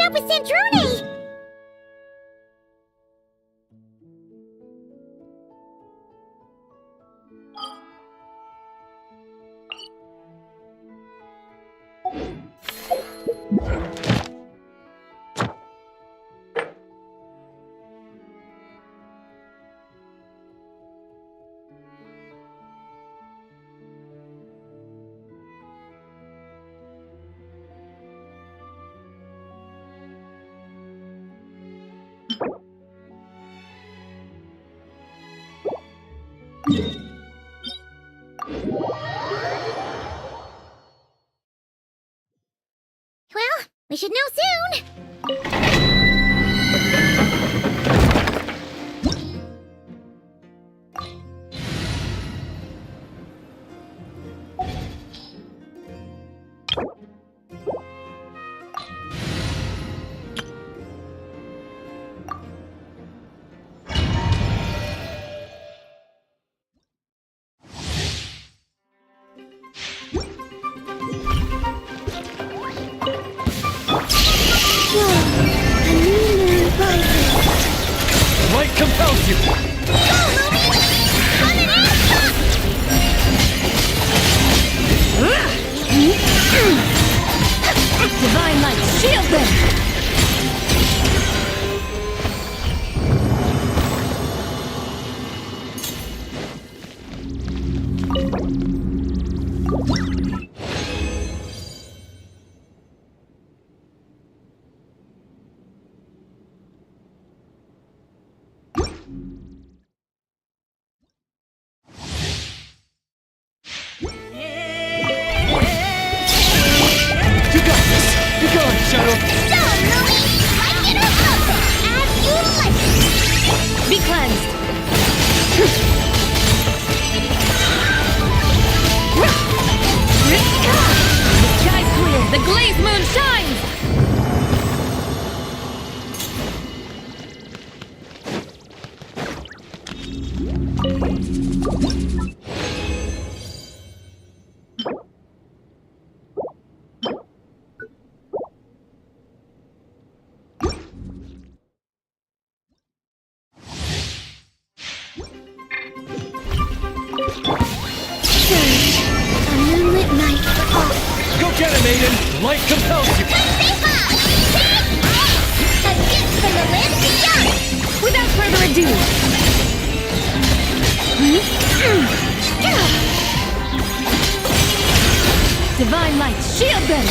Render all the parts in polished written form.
up with Sandrone? Well, we should know soon! Light compels you! Divine light, shield them! Be cleansed! The sky's clear! The glazed moon shines! Go get it, maiden! The light compels you! A gift from the land beyond! Without further ado! Divine light, shield them!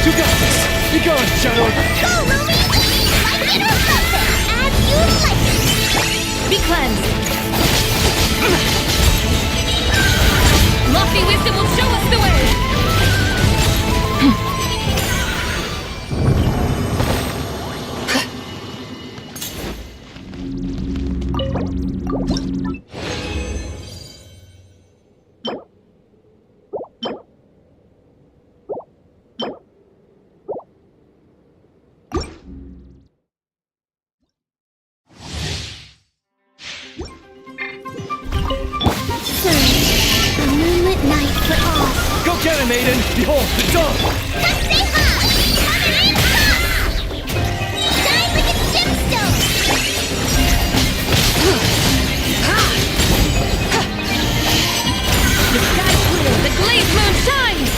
You got this! Be gone, Shadow! Go, Lumi! Like it or love it! As you like it! Be cleansed! Lofty wisdom will show us the way! Go get it, maiden! Behold, the dawn! Shine like a gemstone! The sky's clear! The glazed moon shines!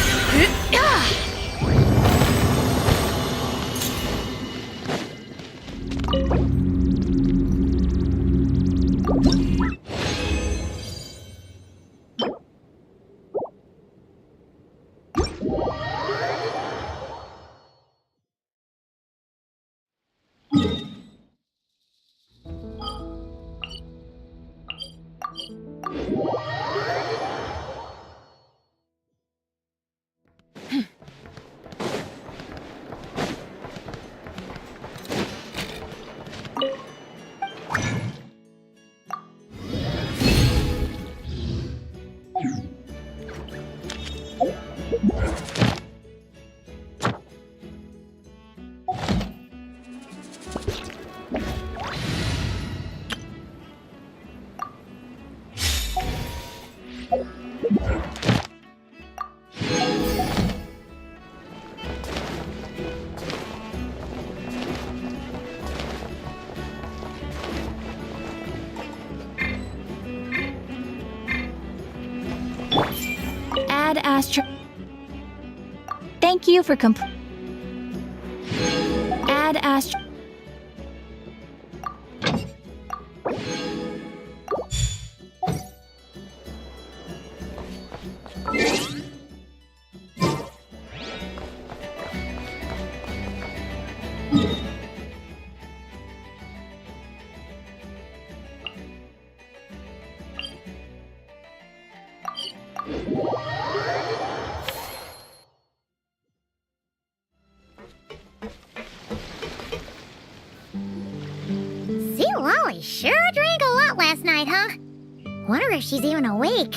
Add Astro. Thank you for Add Astro. Lolly sure drank a lot last night, huh? Wonder if she's even awake.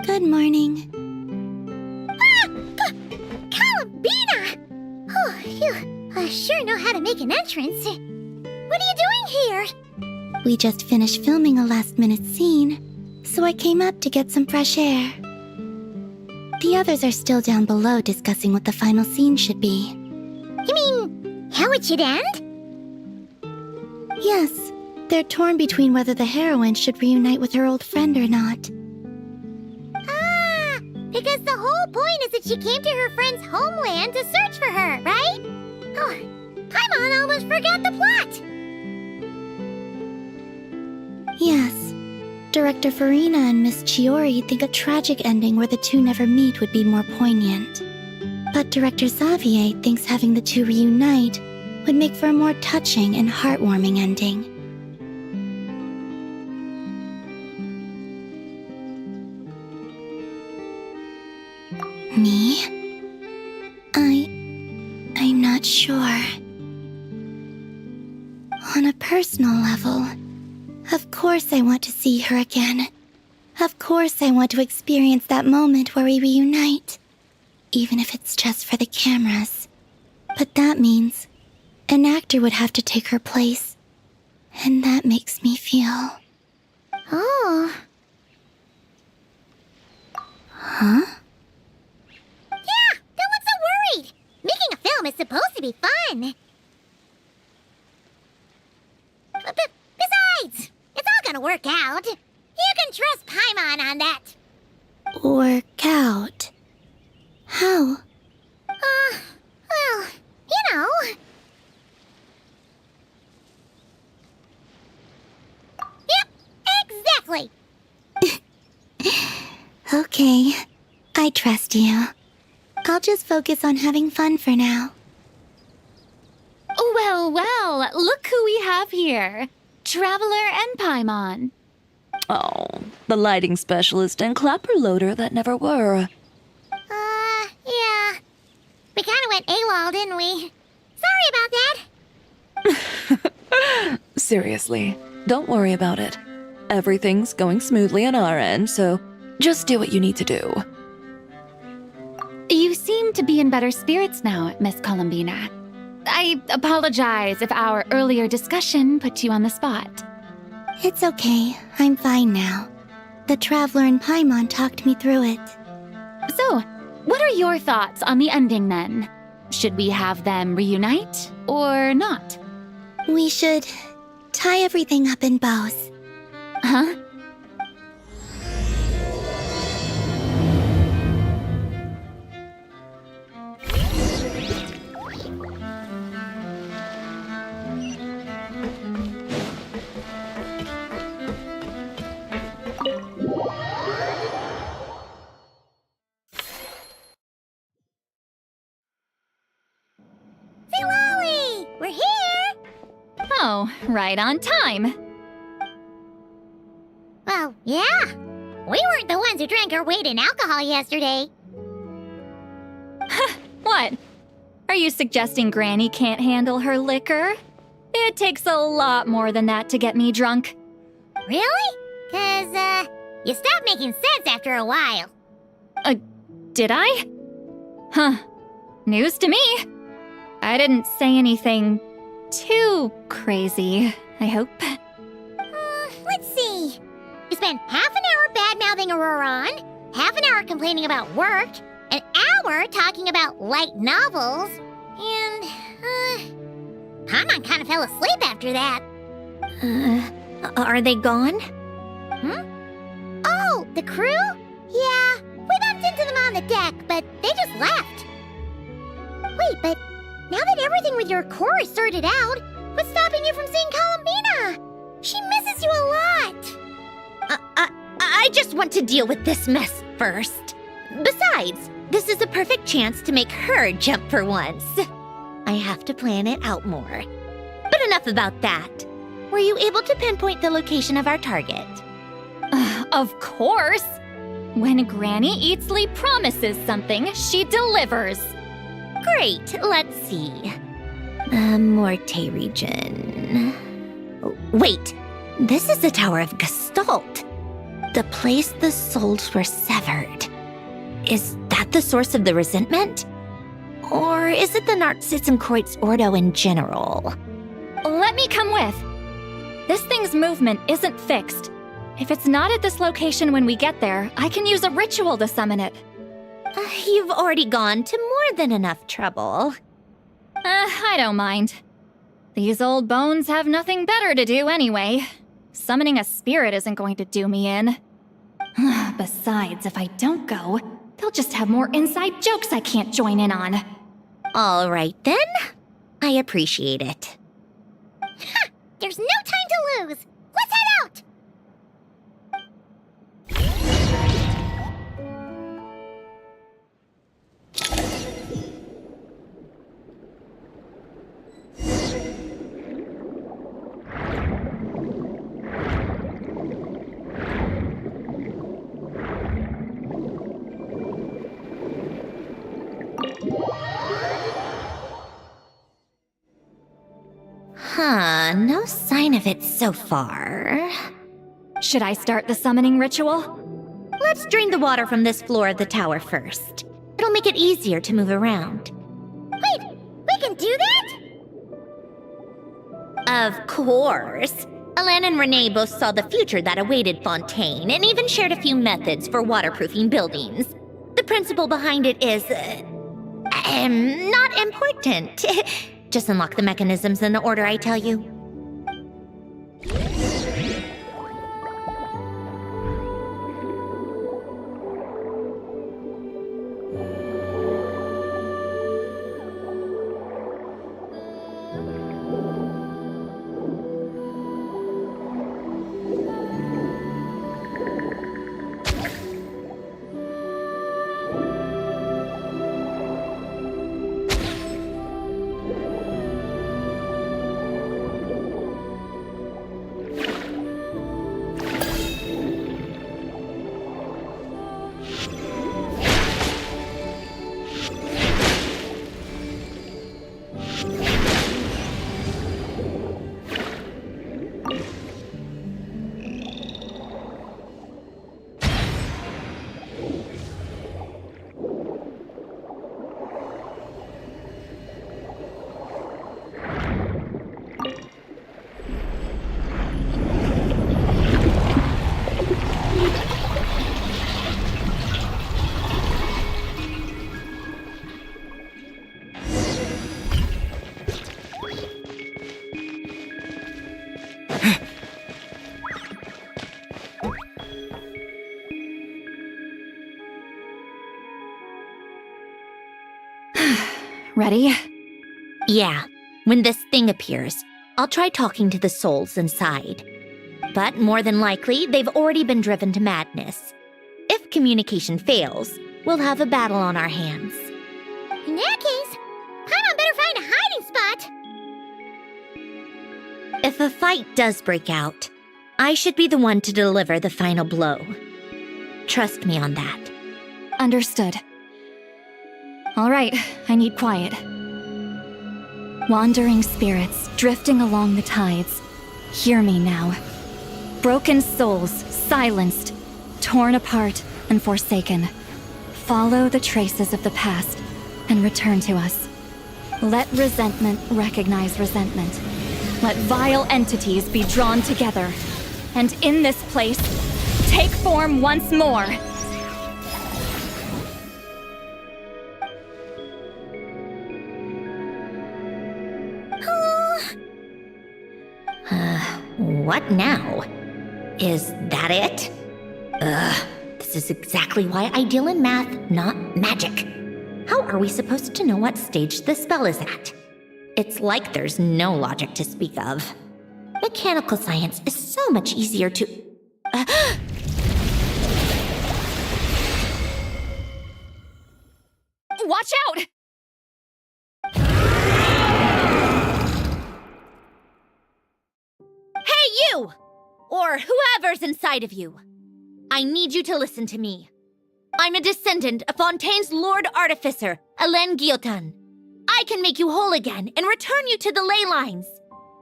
Good morning. Ah! Columbina! Oh, you sure know how to make an entrance. What are you doing here? We just finished filming a last-minute scene, so I came up to get some fresh air. The others are still down below discussing what the final scene should be. You mean, how it should end? Yes, they're torn between whether the heroine should reunite with her old friend or not. Ah, because the whole point is that she came to her friend's homeland to search for her, right? Oh, Paimon almost forgot the plot! Yes, Director Farina and Miss Chiori think a tragic ending where the two never meet would be more poignant. But Director Xavier thinks having the two reunite would make for a more touching and heartwarming ending. Me? I'm not sure. On a personal level, of course I want to see her again. Of course I want to experience that moment where we reunite. Even if it's just for the cameras. But that means an actor would have to take her place. And that makes me feel... Oh. Huh? Yeah, don't look so worried. Making a film is supposed to be fun. Besides, it's all gonna work out. You can trust Paimon on that. Work out? How? Well, you know. Yep, exactly. Okay, I trust you. I'll just focus on having fun for now. Well, well, look who we have here. Traveler and Paimon. Oh, the lighting specialist and clapper loader that never were. Yeah. We kinda went AWOL, didn't we? Sorry about that. Seriously, don't worry about it. Everything's going smoothly on our end, so just do what you need to do. You seem to be in better spirits now, Miss Columbina. I apologize if our earlier discussion put you on the spot. It's okay, I'm fine now. The Traveler and Paimon talked me through it. So, what are your thoughts on the ending then? Should we have them reunite or not? We should tie everything up in bows. Huh? Say, Lolly, we're here. Oh, right on time. Well, yeah. We weren't the ones who drank our weight in alcohol yesterday. What? Are you suggesting Granny can't handle her liquor? It takes a lot more than that to get me drunk. Really? 'Cause, you stopped making sense after a while. Did I? Huh. News to me. I didn't say anything too crazy, I hope. Let's see. You spent half an hour having Aurora on, half an hour complaining about work, an hour talking about light novels, and, Paimon kind of fell asleep after that. Are they gone? Oh, the crew? Yeah, we bumped into them on the deck, but they just left. Wait, but now that everything with your core is sorted out, what's stopping you from seeing Columbina? She misses you a lot. I just want to deal with this mess first. Besides, this is a perfect chance to make her jump for once. I have to plan it out more. But enough about that. Were you able to pinpoint the location of our target? Of course! When Granny Eatsley promises something, she delivers. Great, let's see. Morte region. Wait, this is the Tower of Gestalt. The place the souls were severed. Is that the source of the resentment? Or is it the Narcissenkreuz Ordo in general? Let me come with. This thing's movement isn't fixed. If it's not at this location when we get there, I can use a ritual to summon it. You've already gone to more than enough trouble. I don't mind. These old bones have nothing better to do anyway. Summoning a spirit isn't going to do me in. Besides, if I don't go, they'll just have more inside jokes I can't join in on. All right then. I appreciate it. There's no time to lose. Let's head out. No sign of it so far. Should I start the summoning ritual? Let's drain the water from this floor of the tower first. It'll make it easier to move around. Wait, we can do that? Of course. Alan and Renee both saw the future that awaited Fontaine and even shared a few methods for waterproofing buildings. The principle behind it is, not important. Just unlock the mechanisms in the order I tell you. Ready? Yeah, when this thing appears, I'll try talking to the souls inside. But more than likely, they've already been driven to madness. If communication fails, we'll have a battle on our hands. In that case, Paimon better find a hiding spot. If a fight does break out, I should be the one to deliver the final blow. Trust me on that. Understood. All right, I need quiet. Wandering spirits drifting along the tides. Hear me now. Broken souls, silenced, torn apart and forsaken. Follow the traces of the past and return to us. Let resentment recognize resentment. Let vile entities be drawn together. And in this place, take form once more. What now? Is that it? This is exactly why I deal in math, not magic. How are we supposed to know what stage the spell is at? It's like there's no logic to speak of. Mechanical science is so much easier to... Watch out! Hey, you! Or whoever's inside of you. I need you to listen to me. I'm a descendant of Fontaine's Lord Artificer, Hélène Guillotin. I can make you whole again and return you to the ley lines.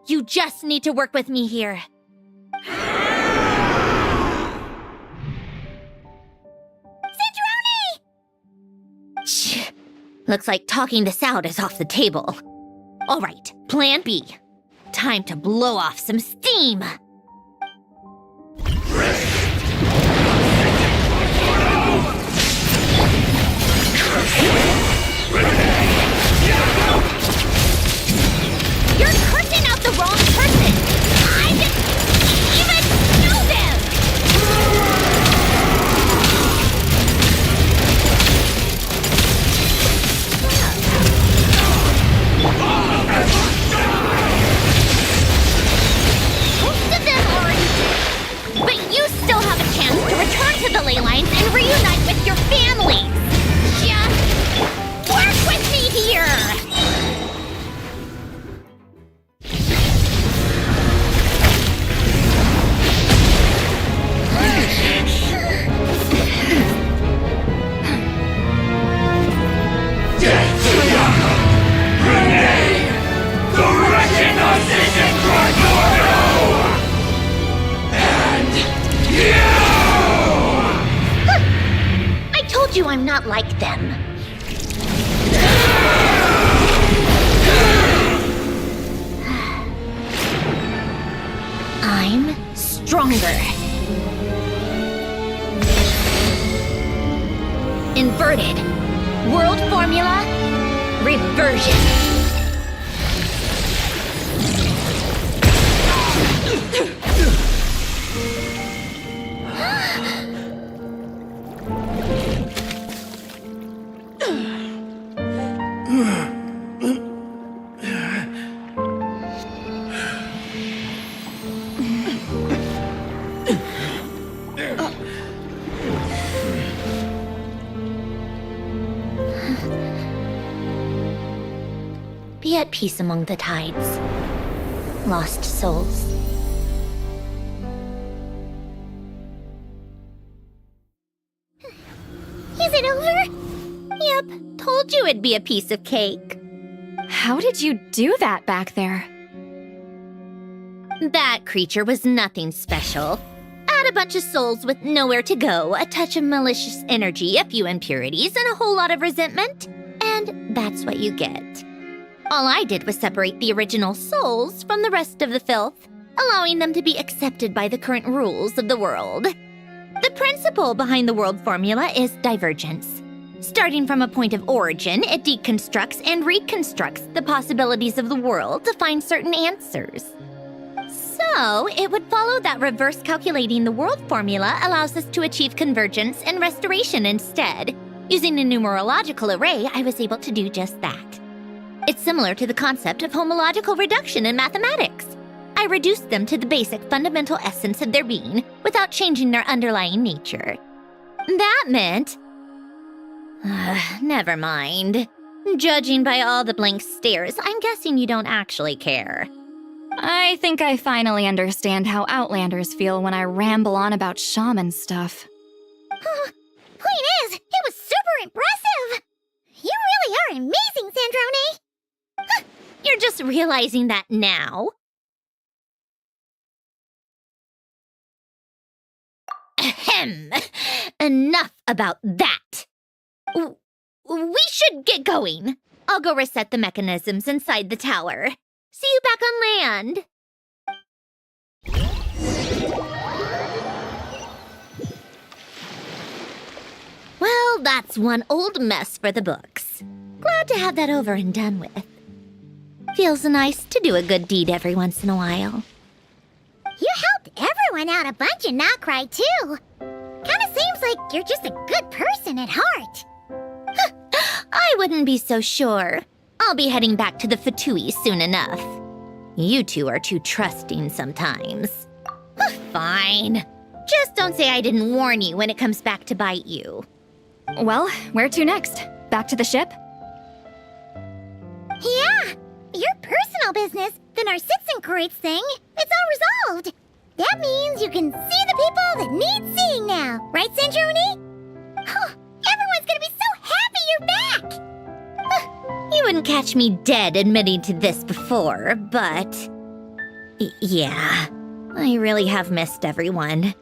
You just need to work with me here. Sandrone! Shh. Looks like talking this out is off the table. All right, plan B. Time to blow off some steam. You're cursing out the wrong person! I didn't even know them! Most of them already did. But you still have a chance to return to the ley lines and reunite with your families! Just work with me here! I told you I'm not like them. I'm stronger. Inverted. World formula. Reversion. Be at peace among the tides, lost souls. Is it over? Yep, told you it'd be a piece of cake. How did you do that back there? That creature was nothing special. Add a bunch of souls with nowhere to go, a touch of malicious energy, a few impurities, and a whole lot of resentment, and that's what you get. All I did was separate the original souls from the rest of the filth, allowing them to be accepted by the current rules of the world. The principle behind the world formula is divergence. Starting from a point of origin, it deconstructs and reconstructs the possibilities of the world to find certain answers. So, it would follow that reverse calculating the world formula allows us to achieve convergence and restoration instead. Using a numerological array, I was able to do just that. It's similar to the concept of homological reduction in mathematics. I reduced them to the basic fundamental essence of their being without changing their underlying nature. That meant... never mind. Judging by all the blank stares, I'm guessing you don't actually care. I think I finally understand how Outlanders feel when I ramble on about shaman stuff. Point is, it was super impressive! You really are amazing, Sandrone! You're just realizing that now? Ahem. Enough about that. We should get going. I'll go reset the mechanisms inside the tower. See you back on land. Well, that's one old mess for the books. Glad to have that over and done with. Feels nice to do a good deed every once in a while. You helped everyone out a bunch and not cry too. Kinda seems like you're just a good person at heart. I wouldn't be so sure. I'll be heading back to the Fatui soon enough. You two are too trusting sometimes. Fine. Just don't say I didn't warn you when it comes back to bite you. Well, where to next? Back to the ship? Yeah, your personal business, the Narcissism thing, it's all resolved. That means you can see the people that need seeing now, right, Centroni? Oh, everyone's gonna be so happy you're back! You wouldn't catch me dead admitting to this before, but... yeah, I really have missed everyone.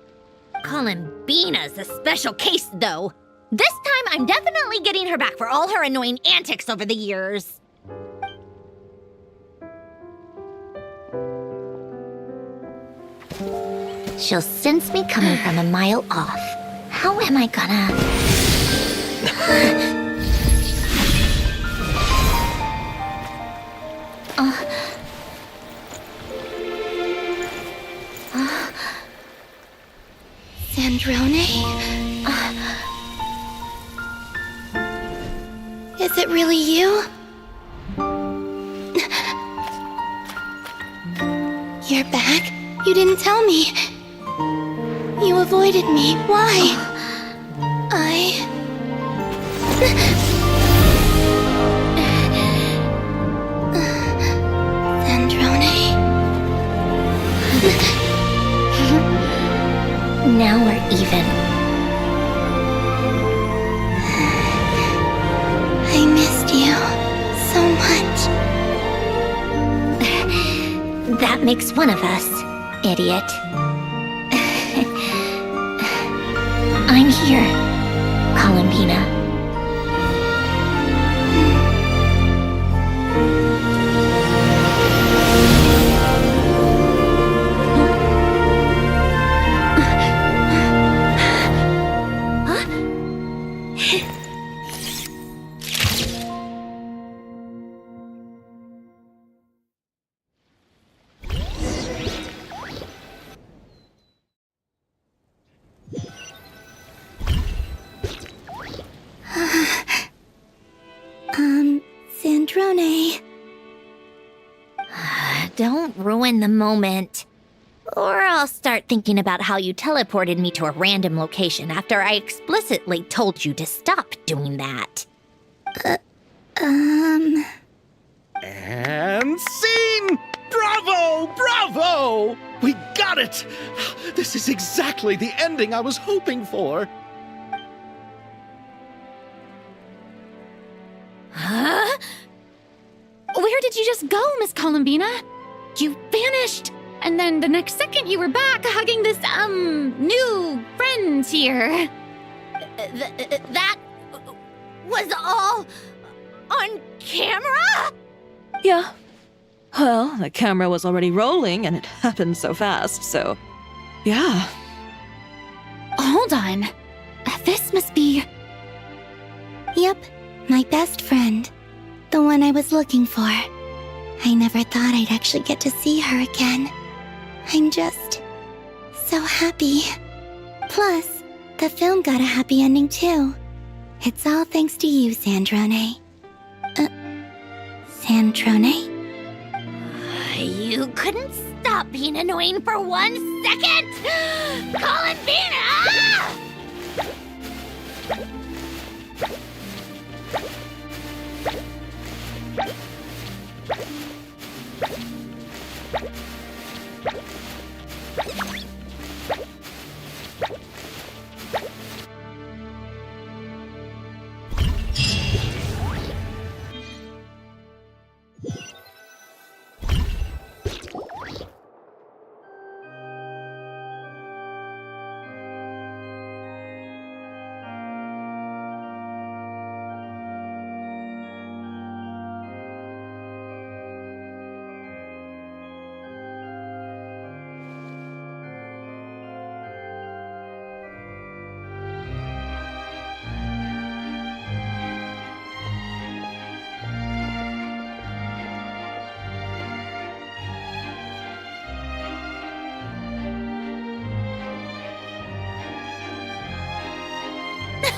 Columbina's a special case, though. This time, I'm definitely getting her back for all her annoying antics over the years. She'll sense me coming from a mile off. How am I gonna... Sandrone? Is it really you? You're back? You didn't tell me. You avoided me. Why? Sandrone? Now we're even. I missed you so much. That makes one of us, idiot. I'm here, Columbina. Sandrone. Don't ruin the moment. Or I'll start thinking about how you teleported me to a random location after I explicitly told you to stop doing that. And scene! Bravo! Bravo! We got it! This is exactly the ending I was hoping for. Huh? Where did you just go, Miss Columbina? You vanished, and then the next second you were back hugging this, new friend here. That was all on camera? Yeah. Well, the camera was already rolling and it happened so fast, so... yeah. Hold on. This must be... Yep, my best friend. The one I was looking for. I never thought I'd actually get to see her again. I'm just... so happy. Plus, the film got a happy ending too. It's all thanks to you, Sandrone. Sandrone? You couldn't stop being annoying for 1 second! Columbina!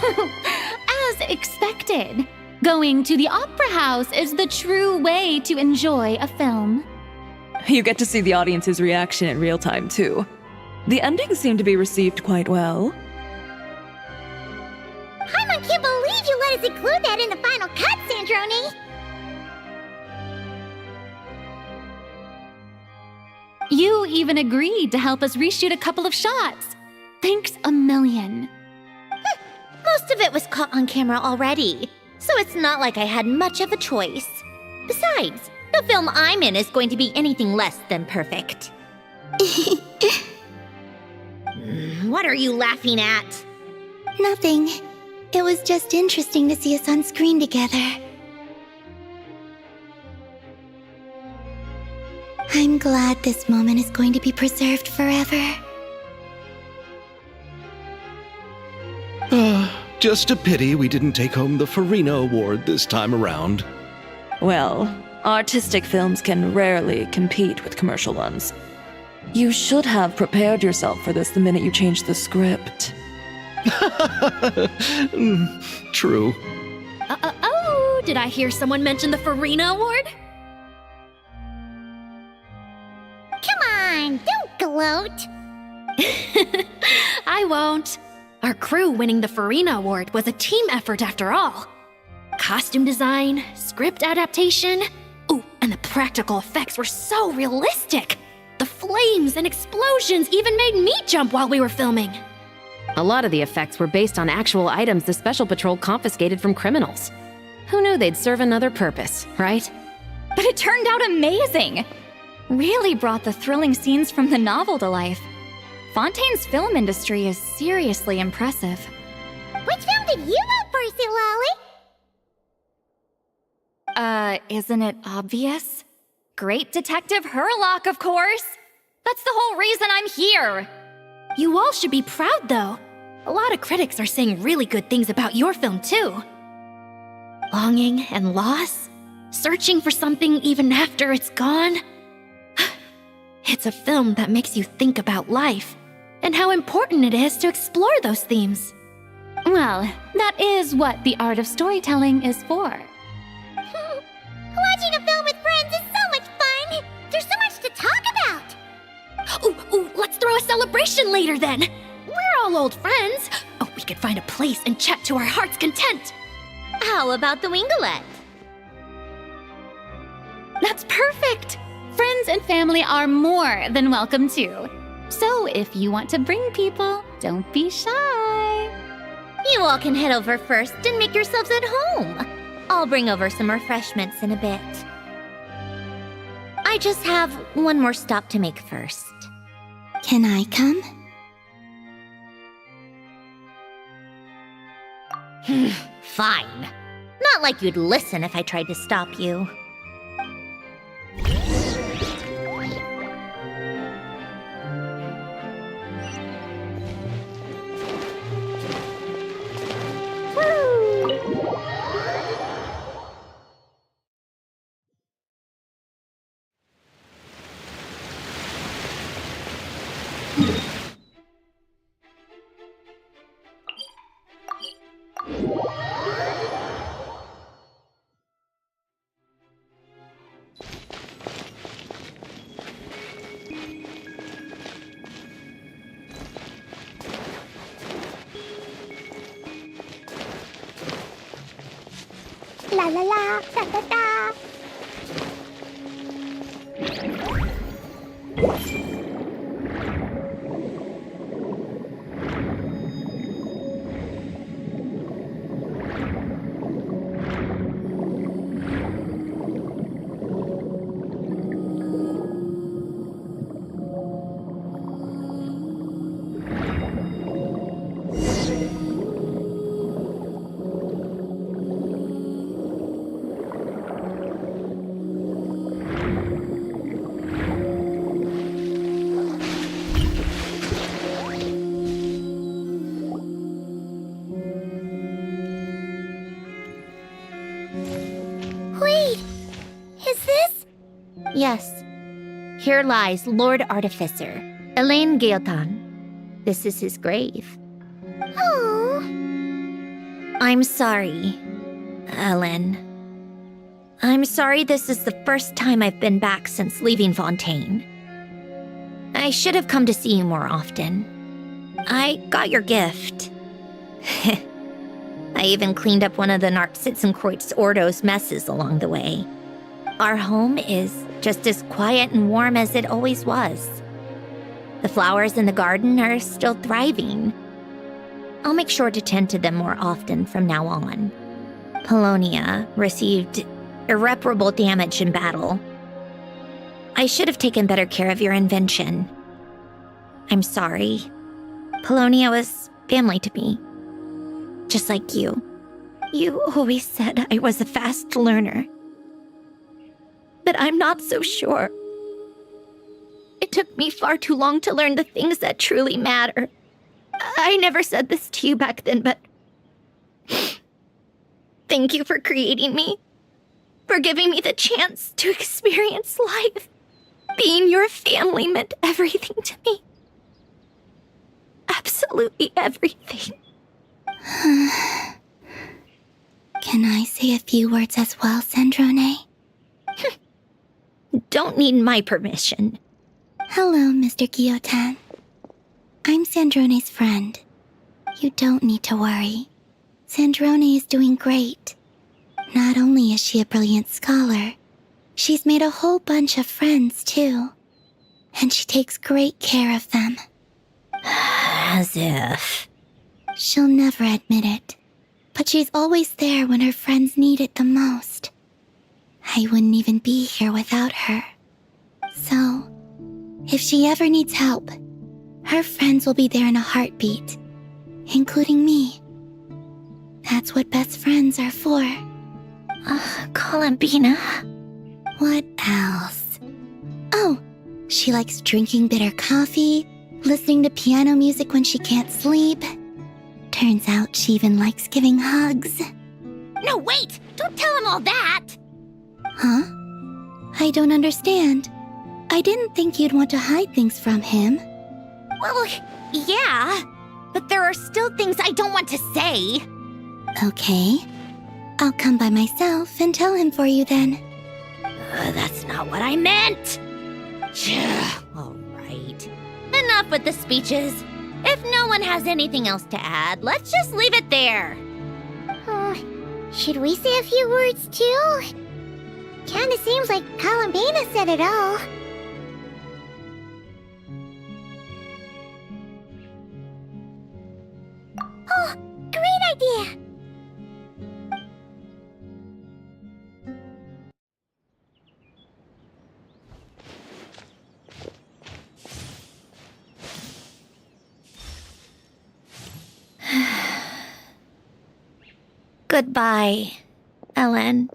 As expected, going to the opera house is the true way to enjoy a film. You get to see the audience's reaction in real time, too. The endings seem to be received quite well. I can't believe you let us include that in the final cut, Sandrone! You even agreed to help us reshoot a couple of shots. Thanks a million. Most of it was caught on camera already, so it's not like I had much of a choice. Besides, the film I'm in is going to be anything less than perfect. What are you laughing at? Nothing. It was just interesting to see us on screen together. I'm glad this moment is going to be preserved forever. Just a pity we didn't take home the Farina Award this time around. Well, artistic films can rarely compete with commercial ones. You should have prepared yourself for this the minute you changed the script. True. Oh, did I hear someone mention the Farina Award? Come on, don't gloat! I won't. Our crew winning the Farina Award was a team effort after all. Costume design, script adaptation. Ooh, and the practical effects were so realistic. The flames and explosions even made me jump while we were filming. A lot of the effects were based on actual items the Special Patrol confiscated from criminals. Who knew they'd serve another purpose, right? But it turned out amazing! Really brought the thrilling scenes from the novel to life. Fontaine's film industry is seriously impressive. Which film did you vote for, Silali? Isn't it obvious? Great Detective Herlock, of course! That's the whole reason I'm here! You all should be proud, though. A lot of critics are saying really good things about your film, too. Longing and loss? Searching for something even after it's gone? It's a film that makes you think about life, and how important it is to explore those themes. Well, that is what the art of storytelling is for. Watching a film with friends is so much fun! There's so much to talk about! Ooh, let's throw a celebration later then! We're all old friends! Oh, we could find a place and chat to our heart's content! How about the Wingalette? That's perfect! Friends and family are more than welcome too. So if you want to bring people, don't be shy. You all can head over first and make yourselves at home. I'll bring over some refreshments in a bit. I just have one more stop to make first. Can I come? Fine. Not like you'd listen if I tried to stop you. La la la, da da da. Wait, is this? Yes. Here lies Lord Artificer, Elaine Gaeltan. This is his grave. Oh, I'm sorry, Ellen. I'm sorry this is the first time I've been back since leaving Fontaine. I should have come to see you more often. I got your gift. I even cleaned up one of the Narcitzenkreuz Ordo's messes along the way. Our home is just as quiet and warm as it always was. The flowers in the garden are still thriving. I'll make sure to tend to them more often from now on. Polonia received irreparable damage in battle. I should have taken better care of your invention. I'm sorry. Polonia was family to me. Just like you. You always said I was a fast learner. But I'm not so sure. It took me far too long to learn the things that truly matter. I never said this to you back then, but thank you for creating me. For giving me the chance to experience life. Being your family meant everything to me. Absolutely everything. Can I say a few words as well, Sandrone? Don't need my permission. Hello, Mr. Guillotin. I'm Sandrone's friend. You don't need to worry. Sandrone is doing great. Not only is she a brilliant scholar, she's made a whole bunch of friends, too. And she takes great care of them. As if. She'll never admit it, but she's always there when her friends need it the most. I wouldn't even be here without her. So, if she ever needs help, her friends will be there in a heartbeat, including me. That's what best friends are for. Columbina. What else? Oh, she likes drinking bitter coffee, listening to piano music when she can't sleep. Turns out she even likes giving hugs. No, wait! Don't tell him all that! Huh? I don't understand. I didn't think you'd want to hide things from him. Well, yeah, but there are still things I don't want to say. Okay. I'll come by myself and tell him for you then. That's not what I meant! All right. Enough with the speeches. If no one has anything else to add, let's just leave it there. Should we say a few words too? Kinda seems like Columbina said it all. Oh, great idea! Goodbye, Ellen.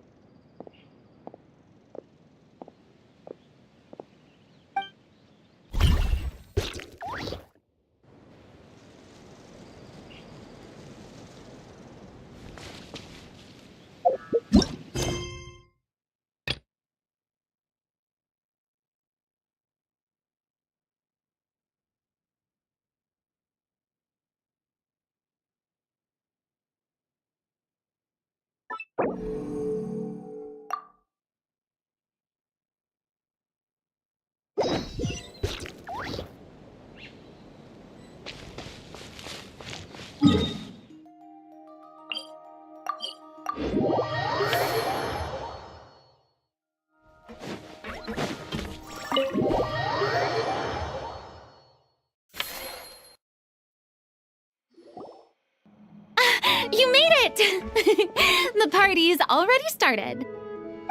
You made it! The party's already started.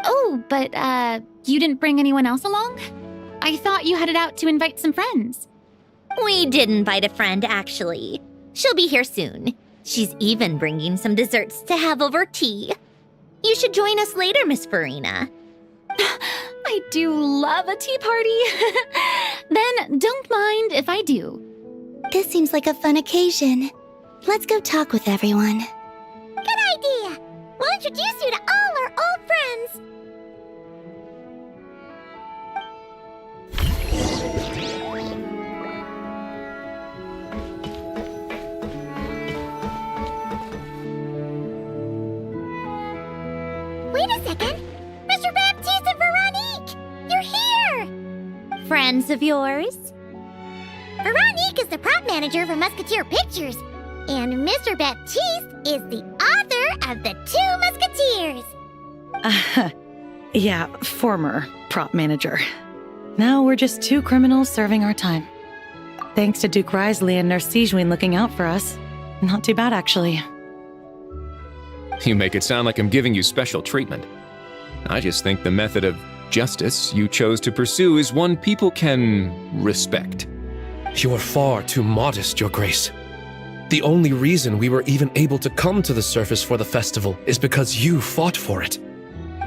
Oh, but, you didn't bring anyone else along? I thought you headed out to invite some friends. We did invite a friend, actually. She'll be here soon. She's even bringing some desserts to have over tea. You should join us later, Miss Farina. I do love a tea party. Then don't mind if I do. This seems like a fun occasion. Let's go talk with everyone. Good idea! We'll introduce you to all our old friends. second! Mr. Baptiste and Veronique! You're here! Friends of yours? Veronique is the prop manager for Musketeer Pictures, and Mr. Baptiste is the author of The Two Musketeers. Yeah, former prop manager. Now we're just two criminals serving our time. Thanks to Duke Risley and Nurse Sejuin looking out for us. Not too bad, actually. You make it sound like I'm giving you special treatment. I just think the method of justice you chose to pursue is one people can respect. You are far too modest, Your Grace. The only reason we were even able to come to the surface for the festival is because you fought for it.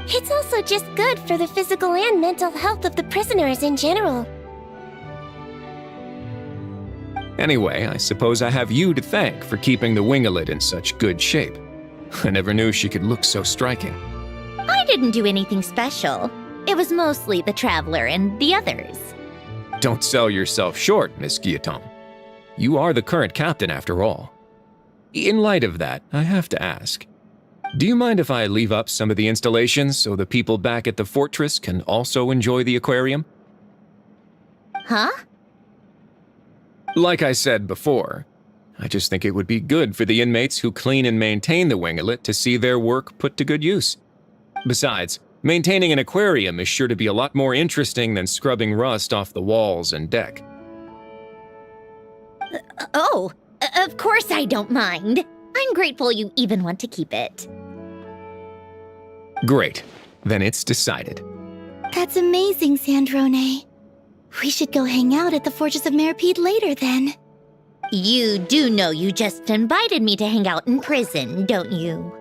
It's also just good for the physical and mental health of the prisoners in general. Anyway, I suppose I have you to thank for keeping the winglet in such good shape. I never knew she could look so striking. I didn't do anything special. It was mostly the Traveler and the others. Don't sell yourself short, Miss Guillotin. You are the current captain, after all. In light of that, I have to ask, do you mind if I leave up some of the installations so the people back at the fortress can also enjoy the aquarium? Huh? Like I said before, I just think it would be good for the inmates who clean and maintain the winglet to see their work put to good use. Besides, maintaining an aquarium is sure to be a lot more interesting than scrubbing rust off the walls and deck. Of course I don't mind. I'm grateful you even want to keep it. Great. Then it's decided. That's amazing, Sandrone. We should go hang out at the Fortress of Meripede later, then. You do know you just invited me to hang out in prison, don't you?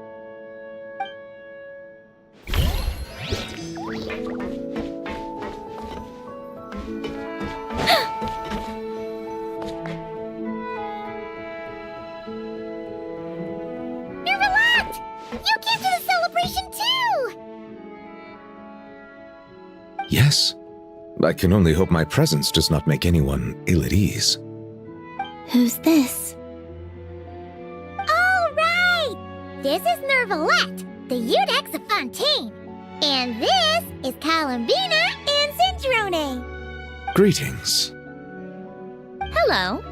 Nervalette! You came to the celebration too! Yes. I can only hope my presence does not make anyone ill at ease. Who's this? All right! This is Nervalette, the Eudex of Fontaine. And this is Columbina and Cendrone. Greetings. Hello.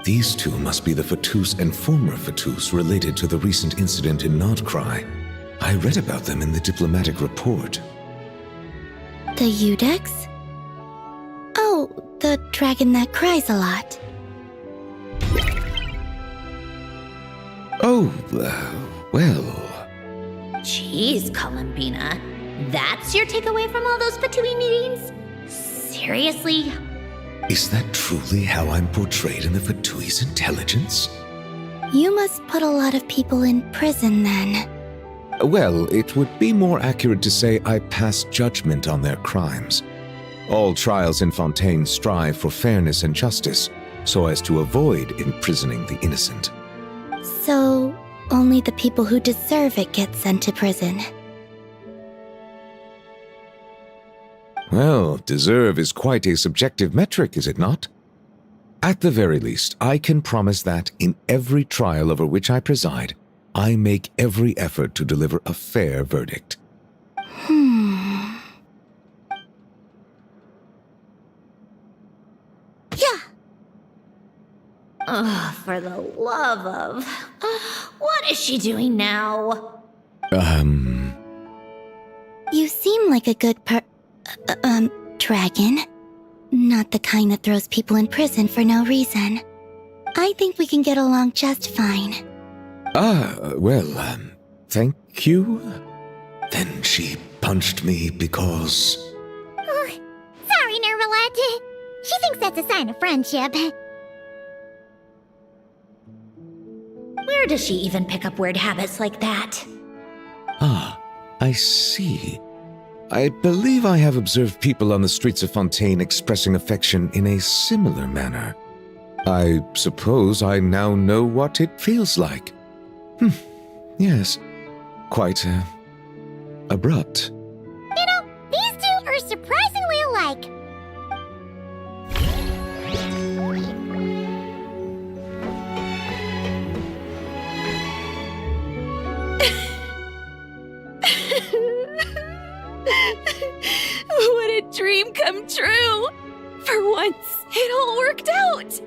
These two must be the Fatus and former Fatus related to the recent incident in Nodcry. I read about them in the diplomatic report. The Eudex? Oh, the dragon that cries a lot. Oh, well... Jeez, Columbina. That's your takeaway from all those Fatui meetings? Seriously? Is that truly how I'm portrayed in the Fatui's intelligence? You must put a lot of people in prison, then. Well, it would be more accurate to say I pass judgment on their crimes. All trials in Fontaine strive for fairness and justice, so as to avoid imprisoning the innocent. So, only the people who deserve it get sent to prison. Well, deserve is quite a subjective metric, is it not? At the very least, I can promise that in every trial over which I preside, I make every effort to deliver a fair verdict. Yeah. Oh, for the love of... what is she doing now? You seem like a good dragon. Not the kind that throws people in prison for no reason. I think we can get along just fine. Well, thank you. Then she punched me because... Oh, sorry, Nervalette. She thinks that's a sign of friendship. Where does she even pick up weird habits like that? Ah, I see. I believe I have observed people on the streets of Fontaine expressing affection in a similar manner. I suppose I now know what it feels like. Yes. Quite, abrupt. You know, these two are surprisingly alike. dream come true. For once, it all worked out.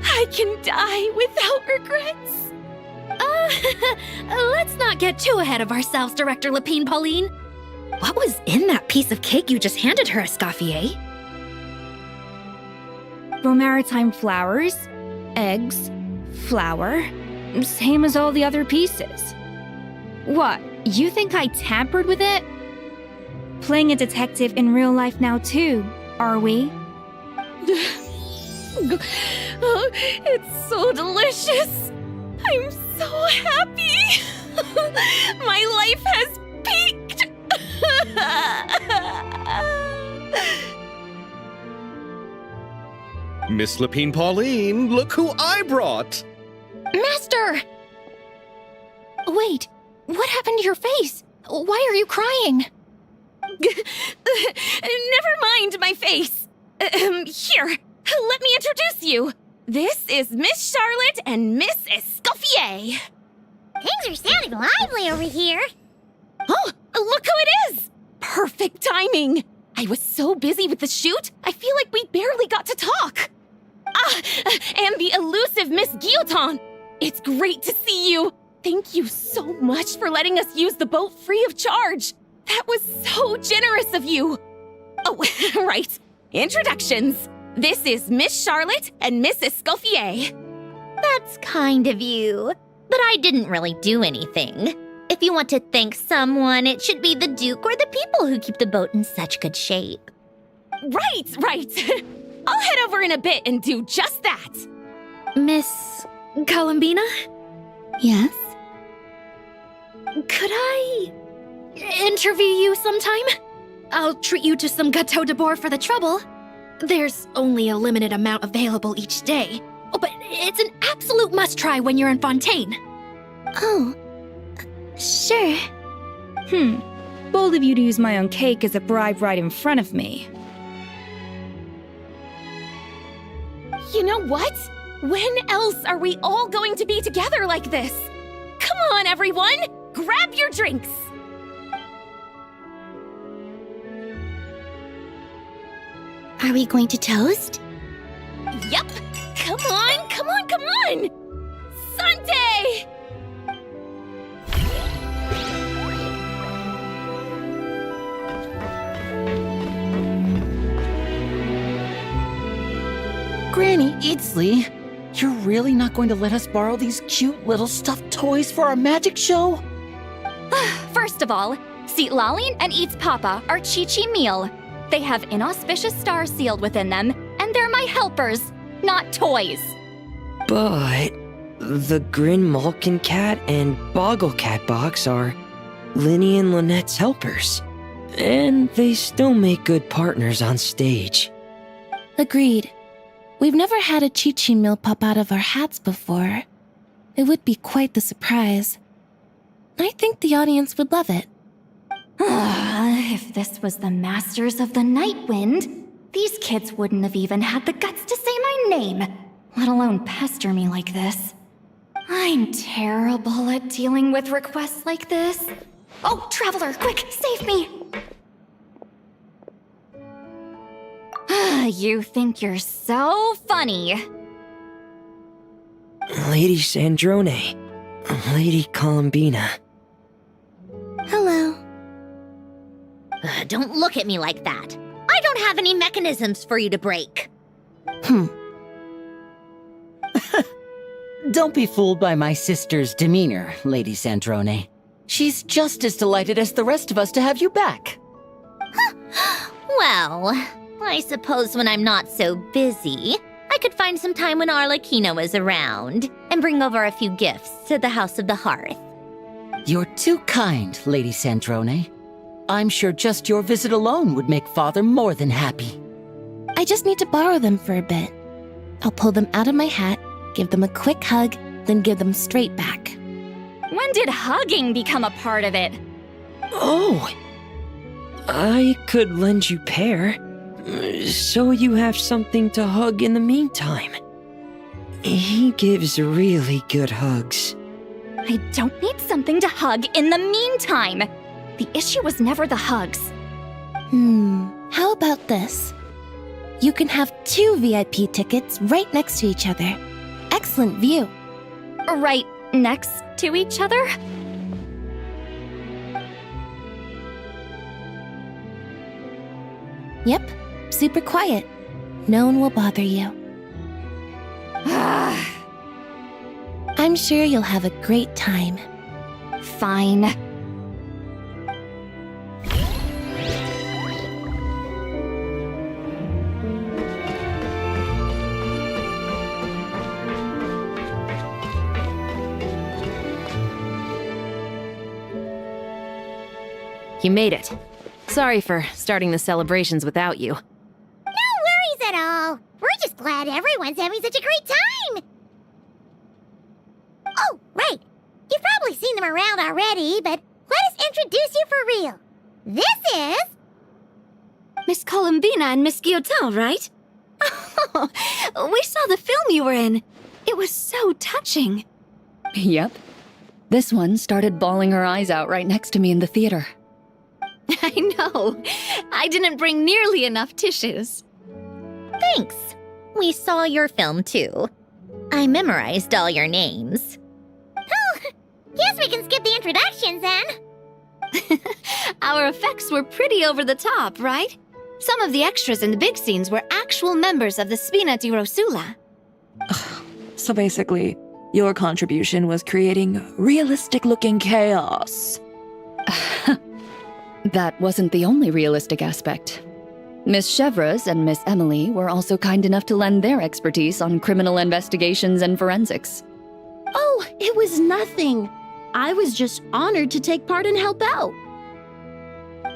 I can die without regrets. Let's not get too ahead of ourselves, Director Lapine Pauline. What was in that piece of cake you just handed her, Escoffier? Romaritime flowers, eggs, flour, same as all the other pieces. What, you think I tampered with it? Playing a detective in real life now too, are we? Oh, it's so delicious. I'm so happy. My life has peaked. Miss Lapine Pauline, look who I brought! Master! Wait, what happened to your face? Why are you crying? Never mind my face. Here, let me introduce you. This is Miss Charlotte and Miss Escoffier. Things are sounding lively over here. Oh, look who it is! Perfect timing. I was so busy with the shoot, I feel like we barely got to talk. And the elusive Miss Guillotin. It's great to see you. Thank you so much for letting us use the boat free of charge. That was so generous of you. Oh, right. Introductions. This is Miss Charlotte and Miss Escoffier. That's kind of you. But I didn't really do anything. If you want to thank someone, it should be the Duke or the people who keep the boat in such good shape. Right. I'll head over in a bit and do just that. Miss Columbina? Yes? Could I interview you sometime? I'll treat you to some gâteau de bord for the trouble. There's only a limited amount available each day. Oh, but it's an absolute must-try when you're in Fontaine. Oh, sure. Bold of you to use my own cake as a bribe right in front of me. You know what? When else are we all going to be together like this? Come on, everyone! Grab your drinks! Are we going to toast? Yep! Come on! Sunday! Granny Eatsley, you're really not going to let us borrow these cute little stuffed toys for our magic show? First of all, Seat Lalin and Eats Papa are Chi-Chi meal. They have inauspicious stars sealed within them, and they're my helpers, not toys. But the Grin Malkin Cat and Boggle Cat box are Linny and Lynette's helpers. And they still make good partners on stage. Agreed. We've never had a Chi-Chi meal pop out of our hats before. It would be quite the surprise. I think the audience would love it. If this was the Masters of the Night Wind, these kids wouldn't have even had the guts to say my name, let alone pester me like this. I'm terrible at dealing with requests like this. Oh, Traveler, quick, save me! You think you're so funny. Lady Sandrone, Lady Columbina. Hello. Don't look at me like that. I don't have any mechanisms for you to break. Don't be fooled by my sister's demeanor, Lady Sandrone. She's just as delighted as the rest of us to have you back. Well, I suppose when I'm not so busy, I could find some time when Arlecchino is around and bring over a few gifts to the House of the Hearth. You're too kind, Lady Sandrone. I'm sure just your visit alone would make Father more than happy. I just need to borrow them for a bit. I'll pull them out of my hat, give them a quick hug, then give them straight back. When did hugging become a part of it? Oh, I could lend you pair, so you have something to hug in the meantime. He gives really good hugs. I don't need something to hug in the meantime. The issue was never the hugs. How about this? You can have 2 VIP tickets right next to each other. Excellent view. Right next to each other? Yep, super quiet. No one will bother you. I'm sure you'll have a great time. Fine. You made it. Sorry for starting the celebrations without you. No worries at all. We're just glad everyone's having such a great time. Oh, right. You've probably seen them around already, but let us introduce you for real. This is... Miss Columbina and Miss Guillotin, right? Oh, we saw the film you were in. It was so touching. Yep. This one started bawling her eyes out right next to me in the theater. I know. I didn't bring nearly enough tissues. Thanks. We saw your film too. I memorized all your names. Oh, guess we can skip the introductions then. Our effects were pretty over the top, right? Some of the extras in the big scenes were actual members of the Spina di Rosula. So basically, your contribution was creating realistic-looking chaos. That wasn't the only realistic aspect. Miss Chevreuse and Miss Emily were also kind enough to lend their expertise on criminal investigations and forensics. Oh, it was nothing. I was just honored to take part and help out.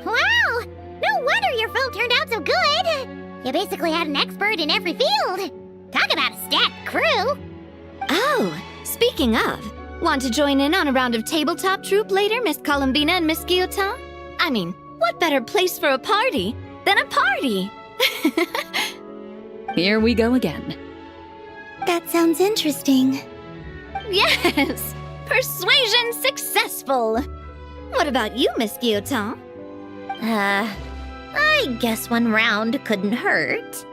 Wow! No wonder your film turned out so good. You basically had an expert in every field. Talk about a stacked crew. Oh, speaking of, want to join in on a round of tabletop troupe later, Miss Columbina and Miss Guillotin? I mean, what better place for a party than a party? Here we go again. That sounds interesting. Yes! Persuasion successful! What about you, Miss Guillotin? I guess one round couldn't hurt.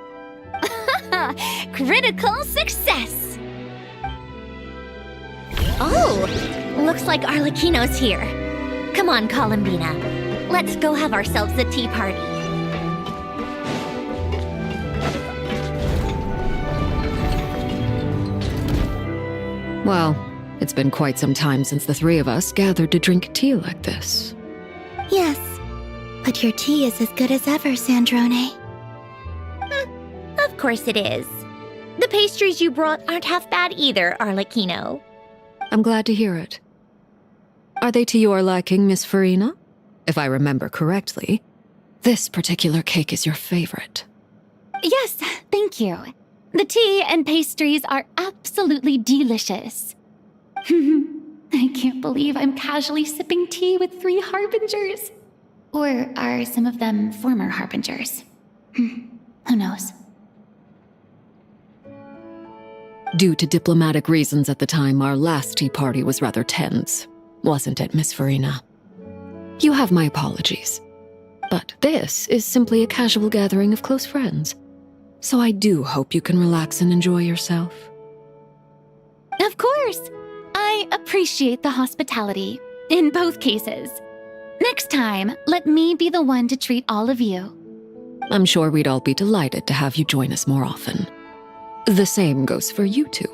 Critical success! Oh, looks like Arlecchino's here. Come on, Columbina. Let's go have ourselves a tea party. Well, it's been quite some time since the 3 of us gathered to drink tea like this. Yes, but your tea is as good as ever, Sandrone. Of course it is. The pastries you brought aren't half bad either, Arlecchino. I'm glad to hear it. Are they to your liking, Miss Farina? If I remember correctly, this particular cake is your favorite. Yes, thank you. The tea and pastries are absolutely delicious. I can't believe I'm casually sipping tea with 3 harbingers. Or are some of them former harbingers? Who knows? Due to diplomatic reasons at the time, our last tea party was rather tense, wasn't it, Miss Farina? You have my apologies. But this is simply a casual gathering of close friends. So I do hope you can relax and enjoy yourself. Of course! I appreciate the hospitality, in both cases. Next time, let me be the one to treat all of you. I'm sure we'd all be delighted to have you join us more often. The same goes for you two.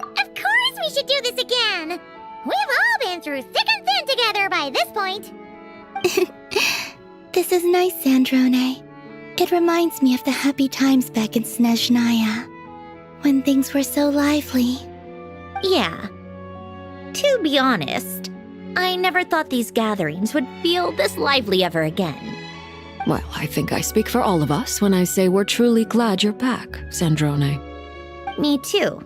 Of course we should do this again. We've all been through thick and thin together by this point. This is nice, Sandrone. It reminds me of the happy times back in Snezhnaya, when things were so lively. Yeah. To be honest, I never thought these gatherings would feel this lively ever again. Well, I think I speak for all of us when I say we're truly glad you're back, Sandrone. Me too.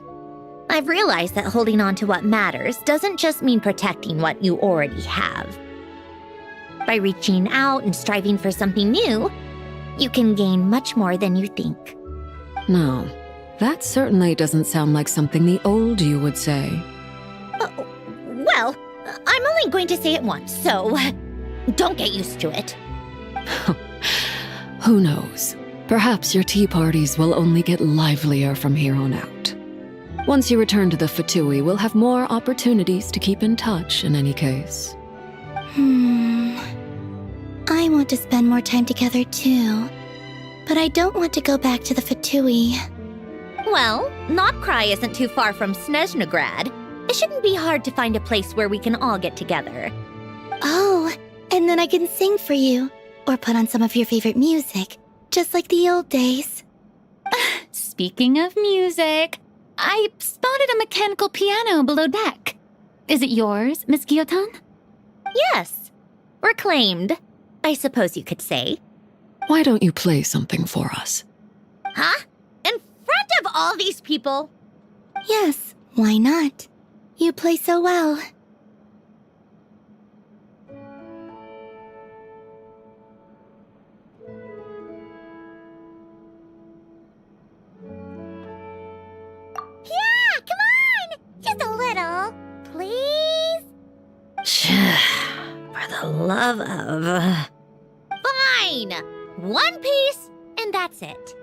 I've realized that holding on to what matters doesn't just mean protecting what you already have. By reaching out and striving for something new, you can gain much more than you think. No, that certainly doesn't sound like something the old you would say. Well, I'm only going to say it once, so... Don't get used to it. Who knows? Perhaps your tea parties will only get livelier from here on out. Once you return to the Fatui, we'll have more opportunities to keep in touch in any case. I want to spend more time together too. But I don't want to go back to the Fatui. Well, Notcry isn't too far from Snezhnograd. It shouldn't be hard to find a place where we can all get together. Oh, and then I can sing for you. Or put on some of your favorite music. Just like the old days. Speaking of music, I spotted a mechanical piano below deck. Is it yours, Miss Guillotin? Yes. Reclaimed, I suppose you could say. Why don't you play something for us? Huh? In front of all these people? Yes, why not? You play so well. Yeah, come on! Just a little, please? For the love of... Fine! One piece, and that's it.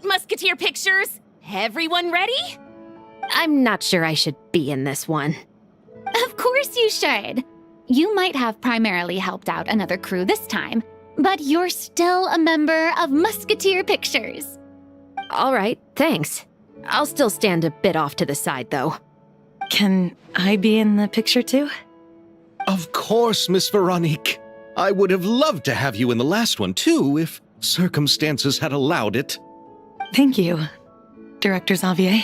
Musketeer pictures. Everyone ready? I'm not sure I should be in this one. Of course you should. You might have primarily helped out another crew this time, but you're still a member of Musketeer Pictures. All right, thanks. I'll still stand a bit off to the side, though. Can I be in the picture too? Of course, Miss Veronique. I would have loved to have you in the last one, too, if circumstances had allowed it. Thank you, Director Xavier.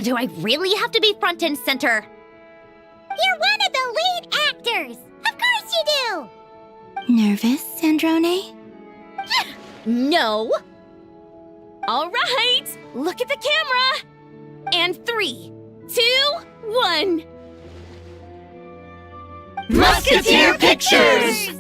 Do I really have to be front and center? You're one of the lead actors! Of course you do! Nervous, Sandrone? No! All right, look at the camera! And 3, 2, 1... Musketeer Pictures!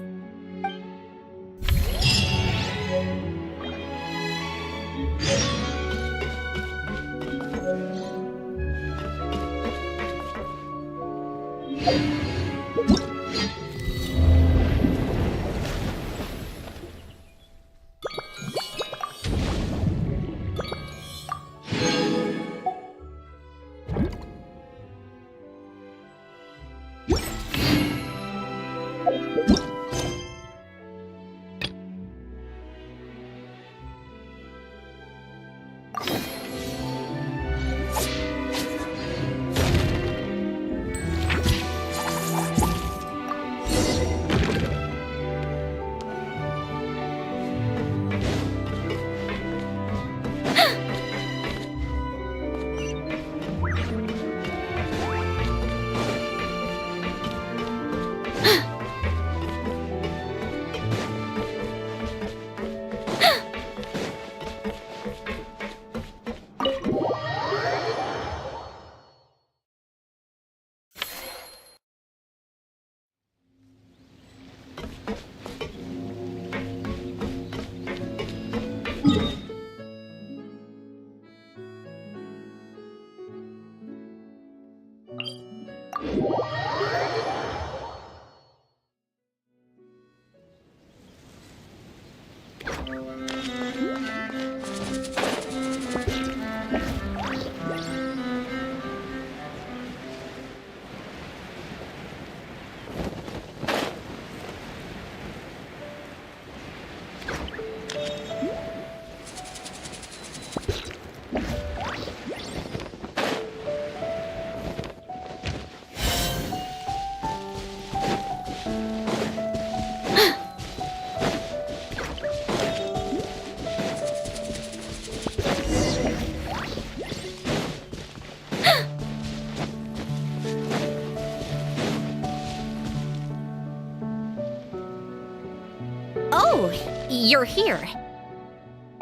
Oh, you're here.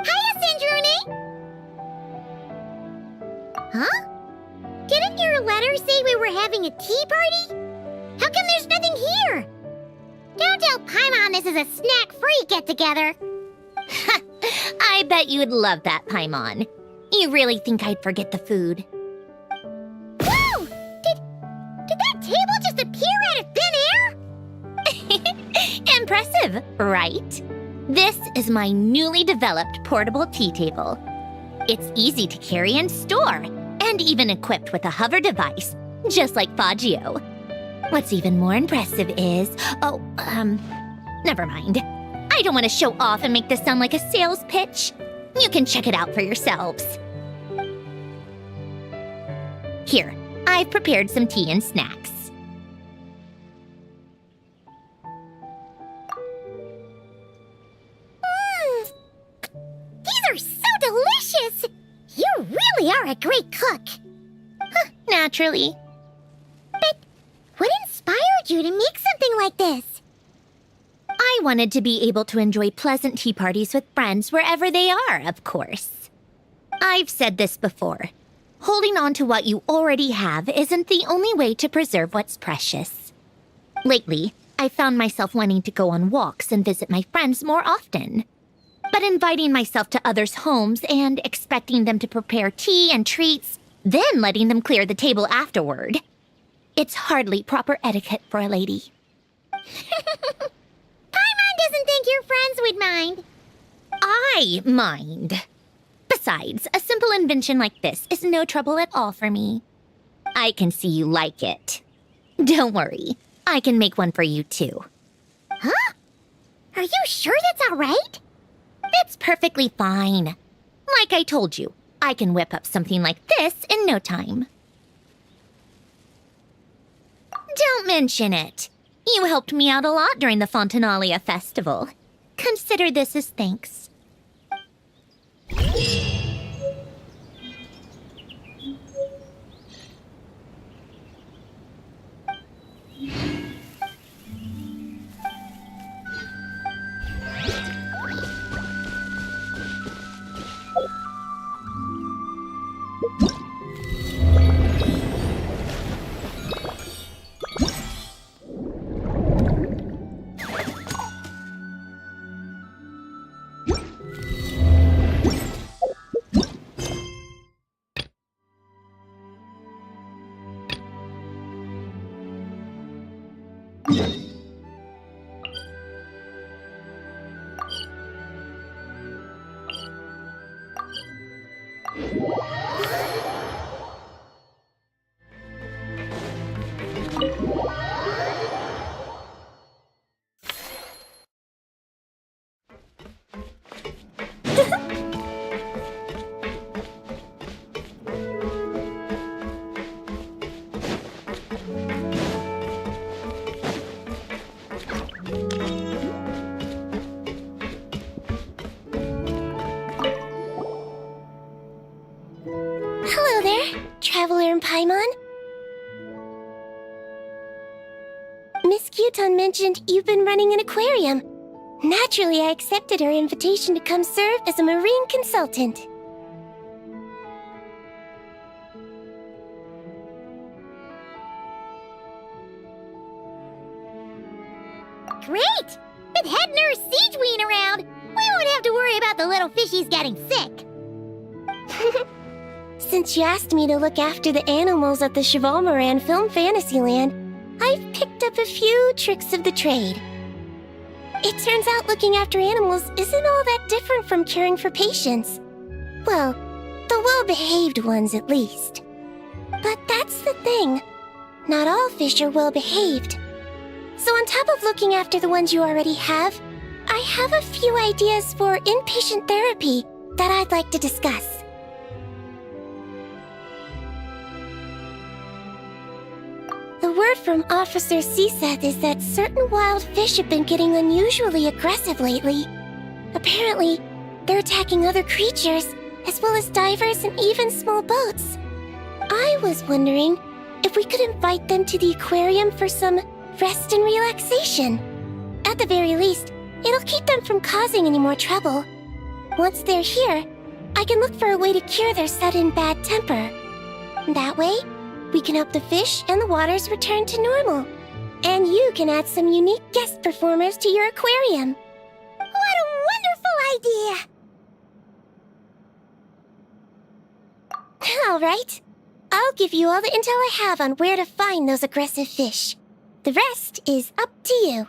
Hiya, Sandrone! Huh? Didn't your letter say we were having a tea party? How come there's nothing here? Don't tell Paimon this is a snack-free get-together. I bet you'd love that, Paimon. You really think I'd forget the food? Whoa! Did that table just appear out of thin air? Impressive, right? This is my newly developed portable tea table. It's easy to carry and store, and even equipped with a hover device, just like Faggio. What's even more impressive is... never mind. I don't want to show off and make this sound like a sales pitch. You can check it out for yourselves. Here, I've prepared some tea and snacks. These are so delicious! You really are a great cook. Naturally. But what inspired you to make something like this? I wanted to be able to enjoy pleasant tea parties with friends wherever they are, of course. I've said this before. Holding on to what you already have isn't the only way to preserve what's precious. Lately, I found myself wanting to go on walks and visit my friends more often. But inviting myself to others' homes and expecting them to prepare tea and treats, then letting them clear the table afterward. It's hardly proper etiquette for a lady. Paimon doesn't think your friends would mind. I mind. Besides, a simple invention like this is no trouble at all for me. I can see you like it. Don't worry, I can make one for you too. Huh? Are you sure that's all right? It's perfectly fine. Like I told you, I can whip up something like this in no time. Don't mention it. You helped me out a lot during the Fontinalia festival. Consider this as thanks. Hello there, Traveler and Paimon. Miss Kyuton mentioned you've been running an aquarium. Naturally, I accepted her invitation to come serve as a marine consultant. Great! With head nurse Siegeween around, we won't have to worry about the little fishies getting sick. Since you asked me to look after the animals at the Chevalmoran Film Fantasyland, I've picked up a few tricks of the trade. It turns out looking after animals isn't all that different from caring for patients. Well, the well-behaved ones at least. But that's the thing. Not all fish are well-behaved. So on top of looking after the ones you already have, I have a few ideas for inpatient therapy that I'd like to discuss. The word from Officer Siseth is that certain wild fish have been getting unusually aggressive lately. Apparently, they're attacking other creatures, as well as divers and even small boats. I was wondering if we could invite them to the aquarium for some rest and relaxation. At the very least, It'll keep them from causing any more trouble. Once they're here, I can look for a way to cure their sudden bad temper. That way, we can help the fish and the waters return to normal. And you can add some unique guest performers to your aquarium. What a wonderful idea! All right. I'll give you all the intel I have on where to find those aggressive fish. The rest is up to you.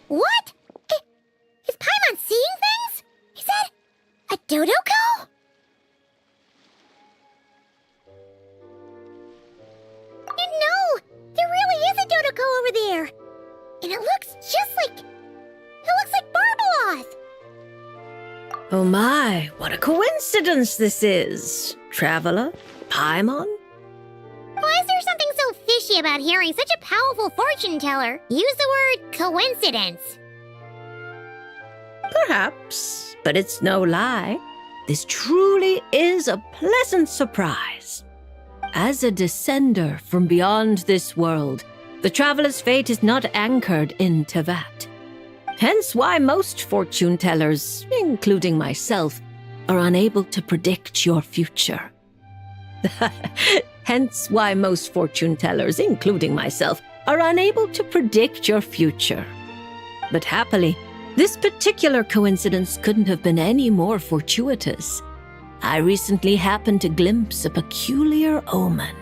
What? Is Paimon seeing things? Is that a Dodoko? No, there really is a Dodoko over there. And it looks just like... It looks like Barbaloth. Oh my, what a coincidence this is. Traveler? Paimon? Why is there something so fishy about hearing such a powerful fortune teller use the word coincidence? Perhaps, but it's no lie. This truly is a pleasant surprise. As a descender from beyond this world, the traveler's fate is not anchored in Tevat. Hence why most fortune tellers, including myself, are unable to predict your future. Hence why most fortune tellers, including myself, are unable to predict your future. But happily, this particular coincidence couldn't have been any more fortuitous. I recently happened to glimpse a peculiar omen.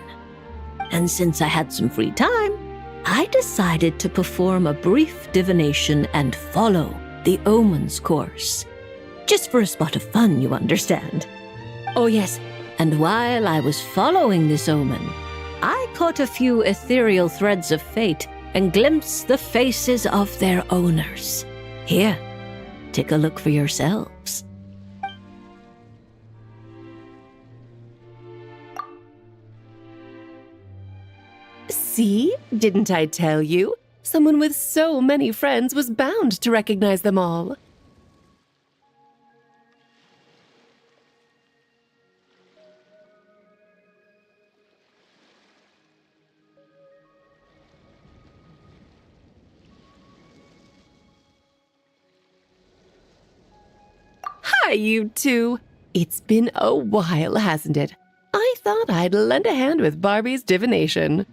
And since I had some free time, I decided to perform a brief divination and follow the omen's course. Just for a spot of fun, you understand. Oh yes, and while I was following this omen, I caught a few ethereal threads of fate and glimpsed the faces of their owners. Here, take a look for yourselves. See? Didn't I tell you? Someone with so many friends was bound to recognize them all. Hi, you two. It's been a while, hasn't it? I thought I'd lend a hand with Barbie's divination.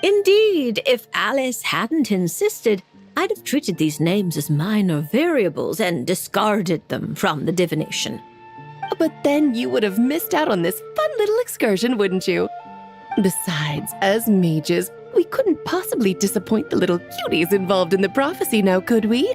Indeed, if Alice hadn't insisted, I'd have treated these names as minor variables and discarded them from the divination. But then you would have missed out on this fun little excursion, wouldn't you? Besides, as mages, we couldn't possibly disappoint the little cuties involved in the prophecy now, could we?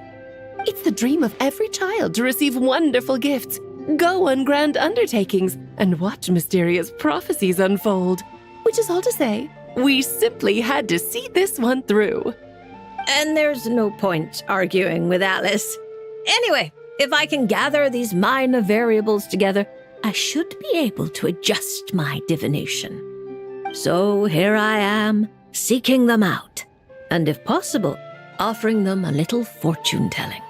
It's the dream of every child to receive wonderful gifts, go on grand undertakings, and watch mysterious prophecies unfold. Which is all to say, we simply had to see this one through. And there's no point arguing with Alice. Anyway, if I can gather these minor variables together, I should be able to adjust my divination. So here I am, seeking them out, and if possible, offering them a little fortune-telling.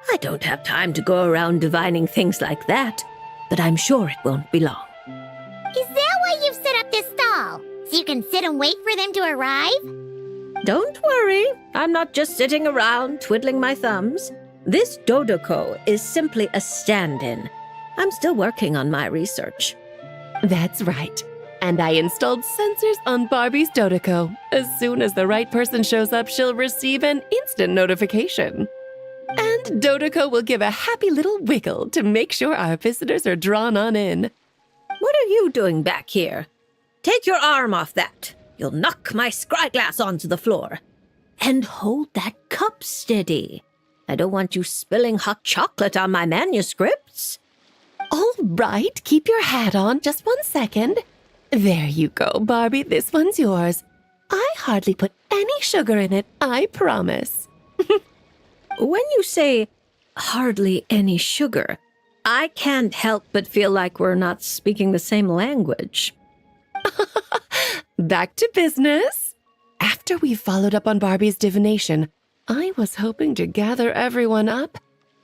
I don't have time to go around divining things like that, but I'm sure it won't be long. Is that why you've set up this stall? So you can sit and wait for them to arrive? Don't worry, I'm not just sitting around twiddling my thumbs. This Dodoko is simply a stand-in. I'm still working on my research. That's right. And I installed sensors on Barbie's Dodoko. As soon as the right person shows up, she'll receive an instant notification. And Dodoko will give a happy little wiggle to make sure our visitors are drawn on in. What are you doing back here? Take your arm off that. You'll knock my scryglass onto the floor. And hold that cup steady. I don't want you spilling hot chocolate on my manuscripts. All right, keep your hat on. Just 1 second. There you go, Barbie. This one's yours. I hardly put any sugar in it, I promise. When you say hardly any sugar, I can't help but feel like we're not speaking the same language. Back to business. After we followed up on Barbie's divination, I was hoping to gather everyone up,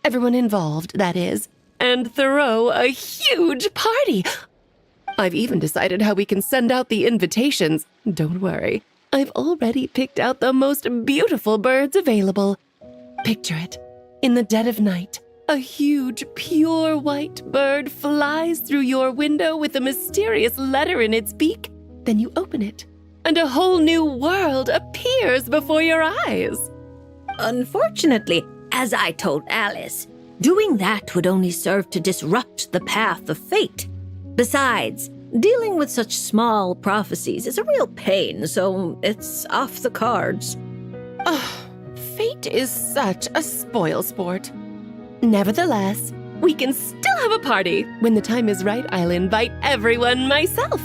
everyone involved, that is, and throw a huge party. I've even decided how we can send out the invitations. Don't worry, I've already picked out the most beautiful birds available. Picture it. In the dead of night, a huge, pure white bird flies through your window with a mysterious letter in its beak. Then you open it, and a whole new world appears before your eyes. Unfortunately, as I told Alice, Doing that would only serve to disrupt the path of fate. Besides, dealing with such small prophecies is a real pain, so it's off the cards. Oh, fate is such a spoil sport. Nevertheless, we can still have a party. When the time is right, I'll invite everyone myself.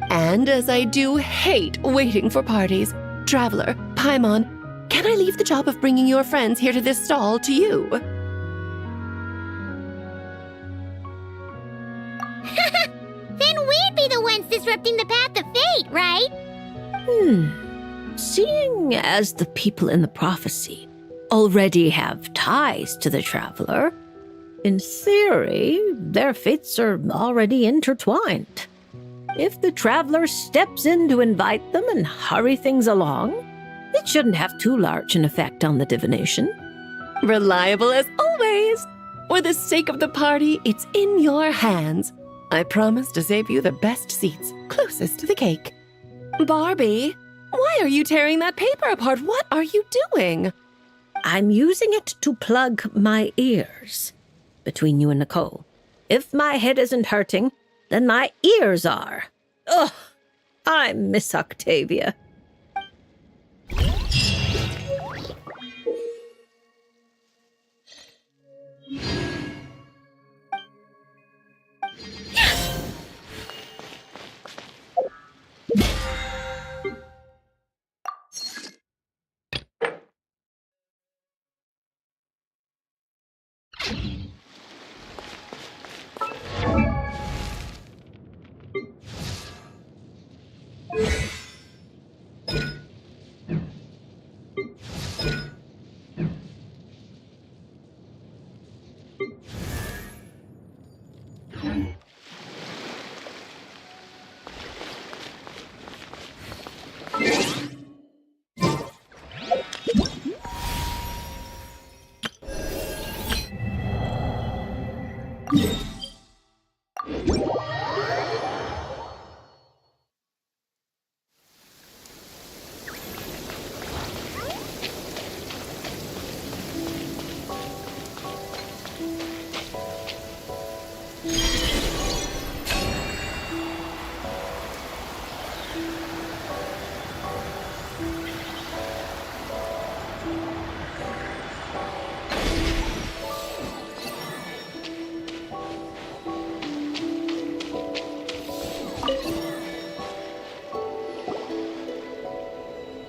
And as I do hate waiting for parties, Traveler, Paimon, can I leave the job of bringing your friends here to this stall to you? Then we'd be the ones disrupting the path of fate, right? Seeing as the people in the prophecy already have ties to the Traveler, in theory, their fates are already intertwined. If the Traveler steps in to invite them and hurry things along, it shouldn't have too large an effect on the divination. Reliable as always. For the sake of the party, it's in your hands. I promise to save you the best seats, closest to the cake. Barbie, why are you tearing that paper apart? What are you doing? I'm using it to plug my ears. Between you and Nicole, if my head isn't hurting, then my ears are. Ugh, I miss Octavia.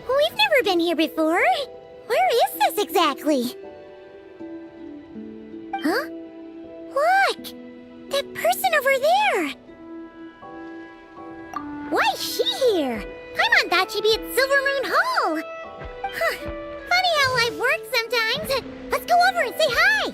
We've never been here before. Where is this exactly? Huh? Look! That person over there! Why is she here? Paimon thought she'd be at Silver Moon Hall! Huh. Funny how life works sometimes. Let's go over and say hi!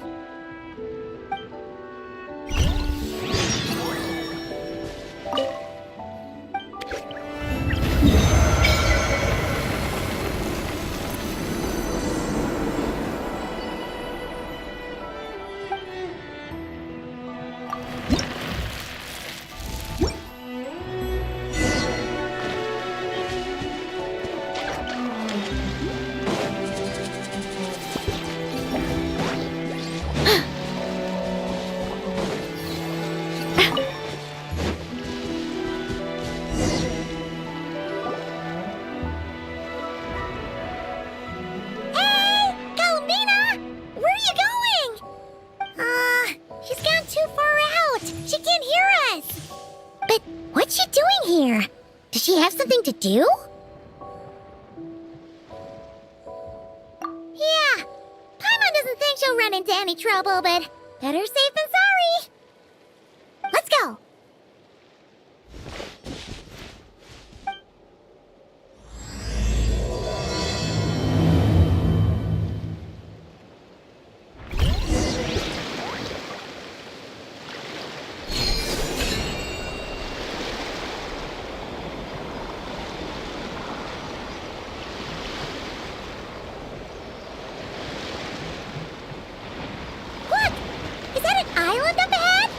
Does she have something to do? Yeah, Paimon doesn't think she'll run into any trouble, but better safe than sorry. Let's go. Island up ahead?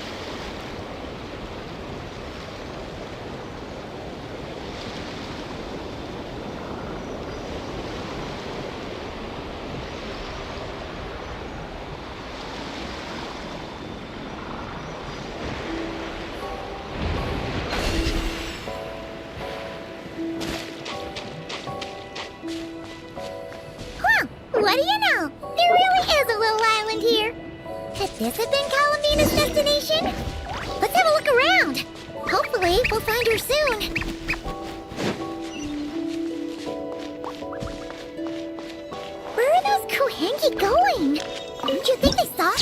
this had been Columbina's destination? Let's have a look around. Hopefully, we'll find her soon. Where are those Kohenki going? Don't you think they saw?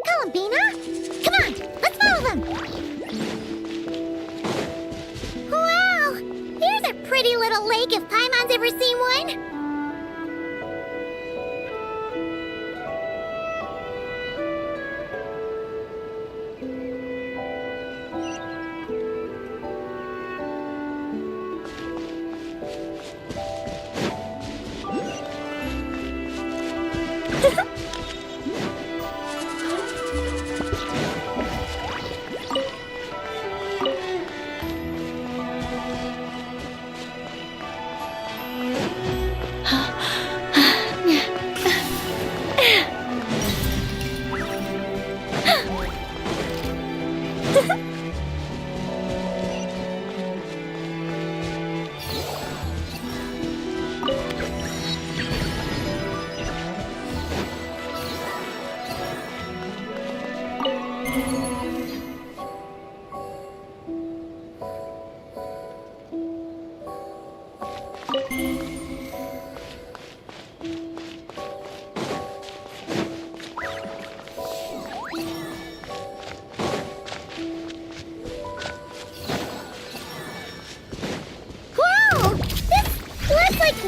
Columbina? Come on, let's follow them. Wow, here's a pretty little lake if Paimon's ever seen one.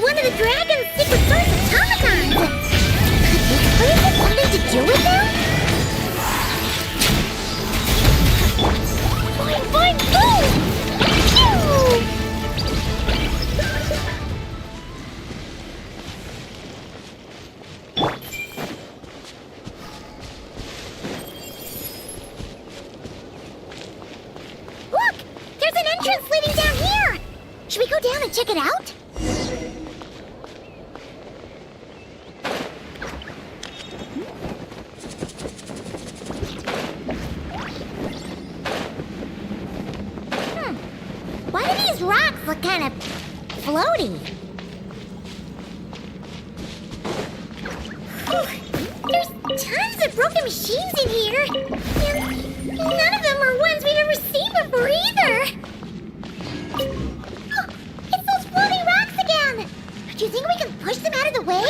One of the dragon's secret source automatons! Could this place have something to do with them? Boing, boing, boom! Phew! Look! There's an entrance leading down here! Should we go down and check it out? Why do these rocks look kind of floaty? There's tons of broken machines in here, and none of them are ones we've ever seen before either. Oh, it's those floating rocks again! Do you think we can push them out of the way?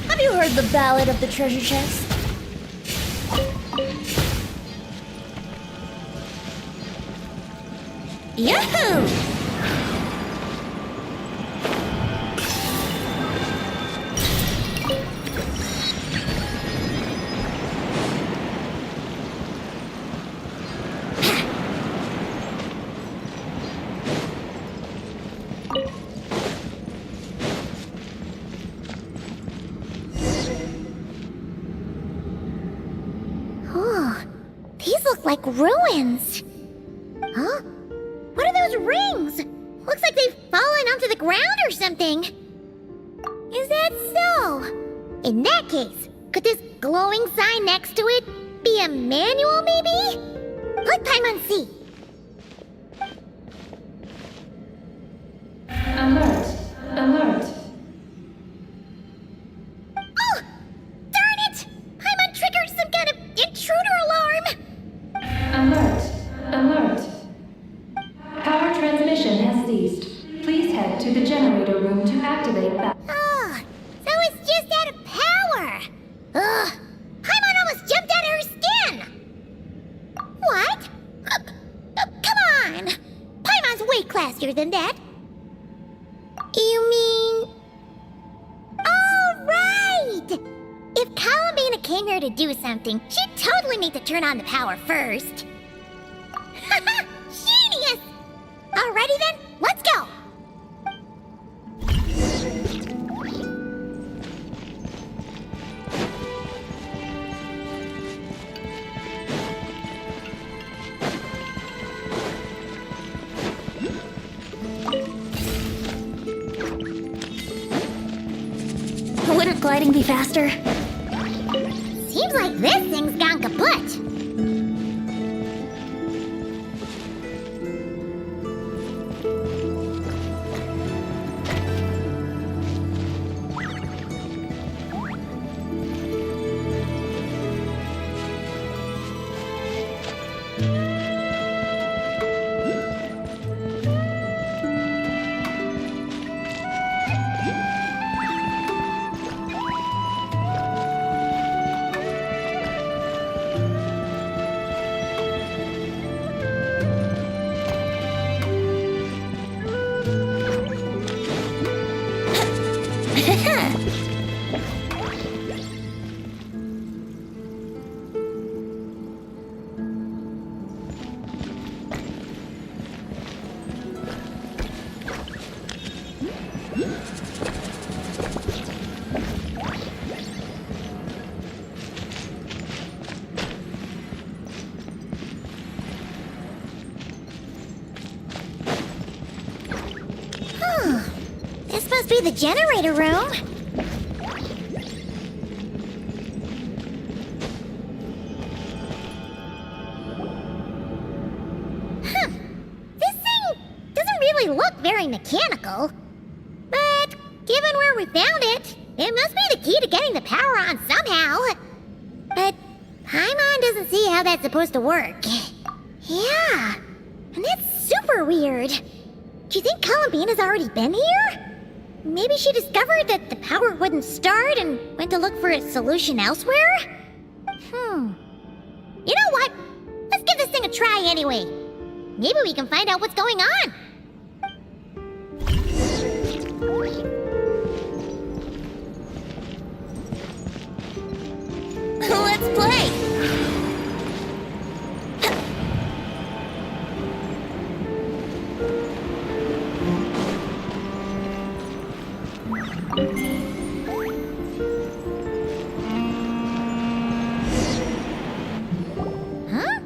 Have you heard the ballad of the treasure chest? Yahoo! Oh, these look like ruins. Huh? What are those rings? Looks like they've fallen onto the ground or something. Is that so? In that case, could this glowing sign next to it be a manual, maybe? Let Paimon see. Alert! Alert! Oh! Darn it! Paimon triggered some kind of intruder alarm! Alert! Alert! Power transmission has ceased. Please head to the generator room to activate that. Oh, so it's just out of power! Ugh! Paimon almost jumped out of her skin! What? Come on! Paimon's way classier than that. You mean... All right! If Columbina came here her to do something, she'd totally need to turn on the power first. Haha! Genius! Alrighty then, let's go! Wouldn't gliding be faster? Seems like this thing's gone kaput. This must be the generator room. Huh. This thing doesn't really look very mechanical. But given where we found it, it must be the key to getting the power on somehow. But Paimon doesn't see how that's supposed to work. Yeah, and that's super weird. Do you think Columbina's already been here? Maybe she discovered that the power wouldn't start and went to look for a solution elsewhere? You know what? Let's give this thing a try anyway. Maybe we can find out what's going on. Let's play! Huh?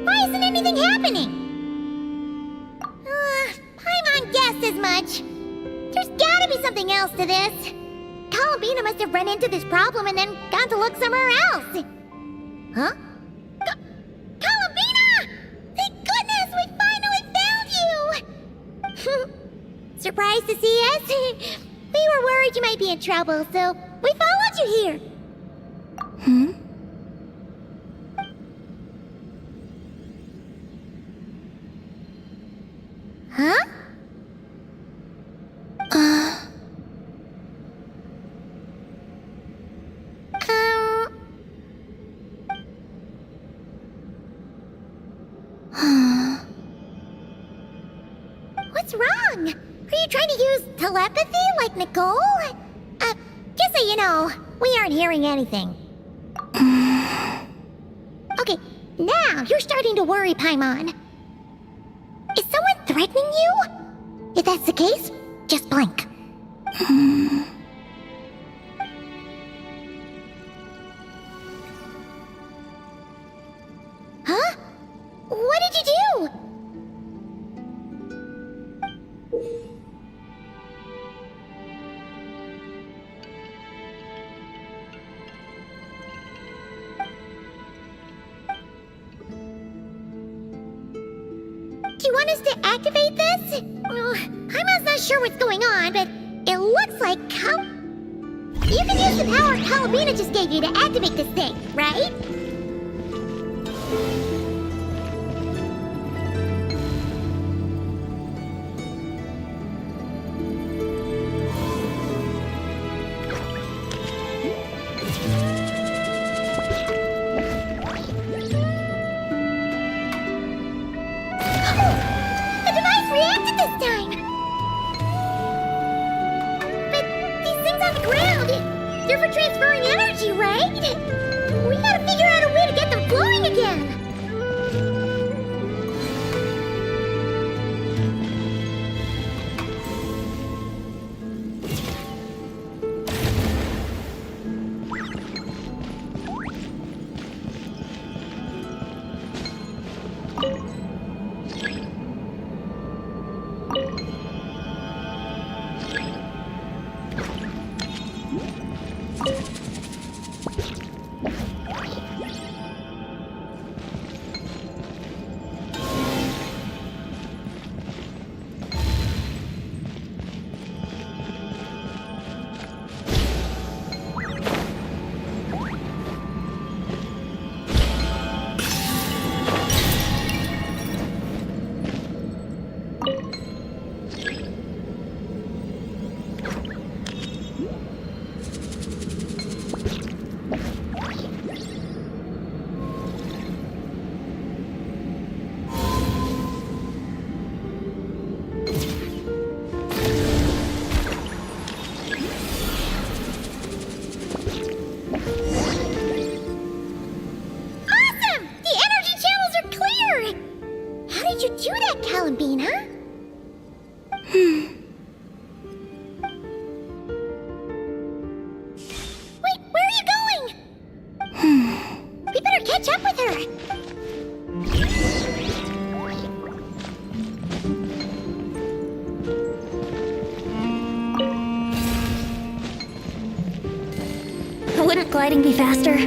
Why isn't anything happening? Paimon guessed as much. There's gotta be something else to this. Columbina must have run into this problem and then gone to look somewhere else. Huh? Columbina! Thank goodness we finally found you! Surprised to see us? We were worried you might be in trouble, so we followed you here. Huh? What's wrong? Are you trying to use telepathy like Nicole? Just so you know, we aren't hearing anything. Okay, now you're starting to worry, Paimon. Is someone threatening you? If that's the case, just blink. Huh? What did you do? Do you want us to activate this? Paimon's not sure what's going on, but it looks like you can use the power Columbina just gave you to activate this thing, right? The device reacted this time! But these things on the ground, they're for transferring energy, right? did you do that, Columbina? Wait, where are you going? We better catch up with her. Wouldn't gliding be faster?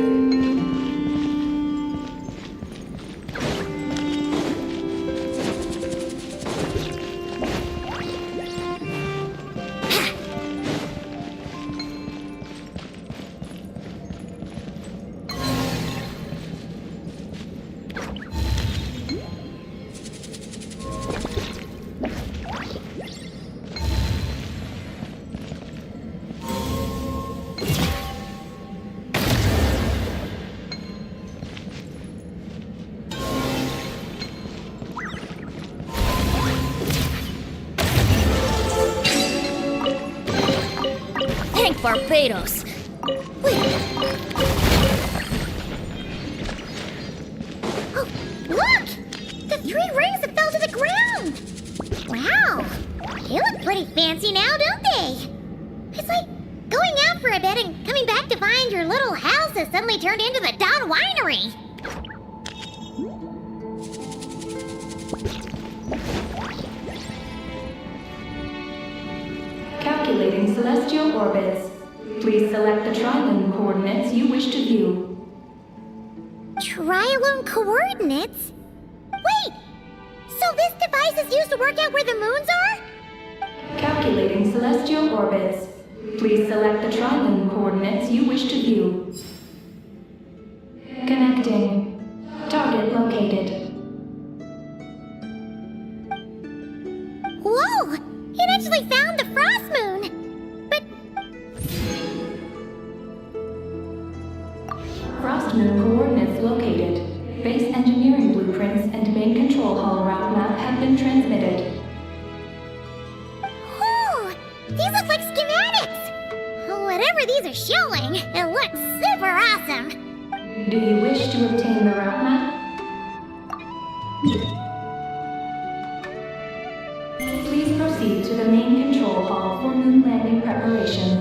Barbados. Oh, look! The 3 rings that fell to the ground! Wow! They look pretty fancy now, don't they? It's like going out for a bit and coming back to find your little house has suddenly turned into the Don Winery. Calculating celestial orbits. Please select the trilane coordinates you wish to view. Trilane coordinates? Wait! So this device is used to work out where the moons are? Calculating celestial orbits. Please select the trilane coordinates you wish to view. Connecting. Target located. Whoa! It actually found the frost moon! Frost moon coordinates located. Base engineering blueprints and main control hall route map have been transmitted. Oh! These look like schematics! Whatever these are showing, it looks super awesome! Do you wish to obtain the route map? Please proceed to the main control hall for moon landing preparations.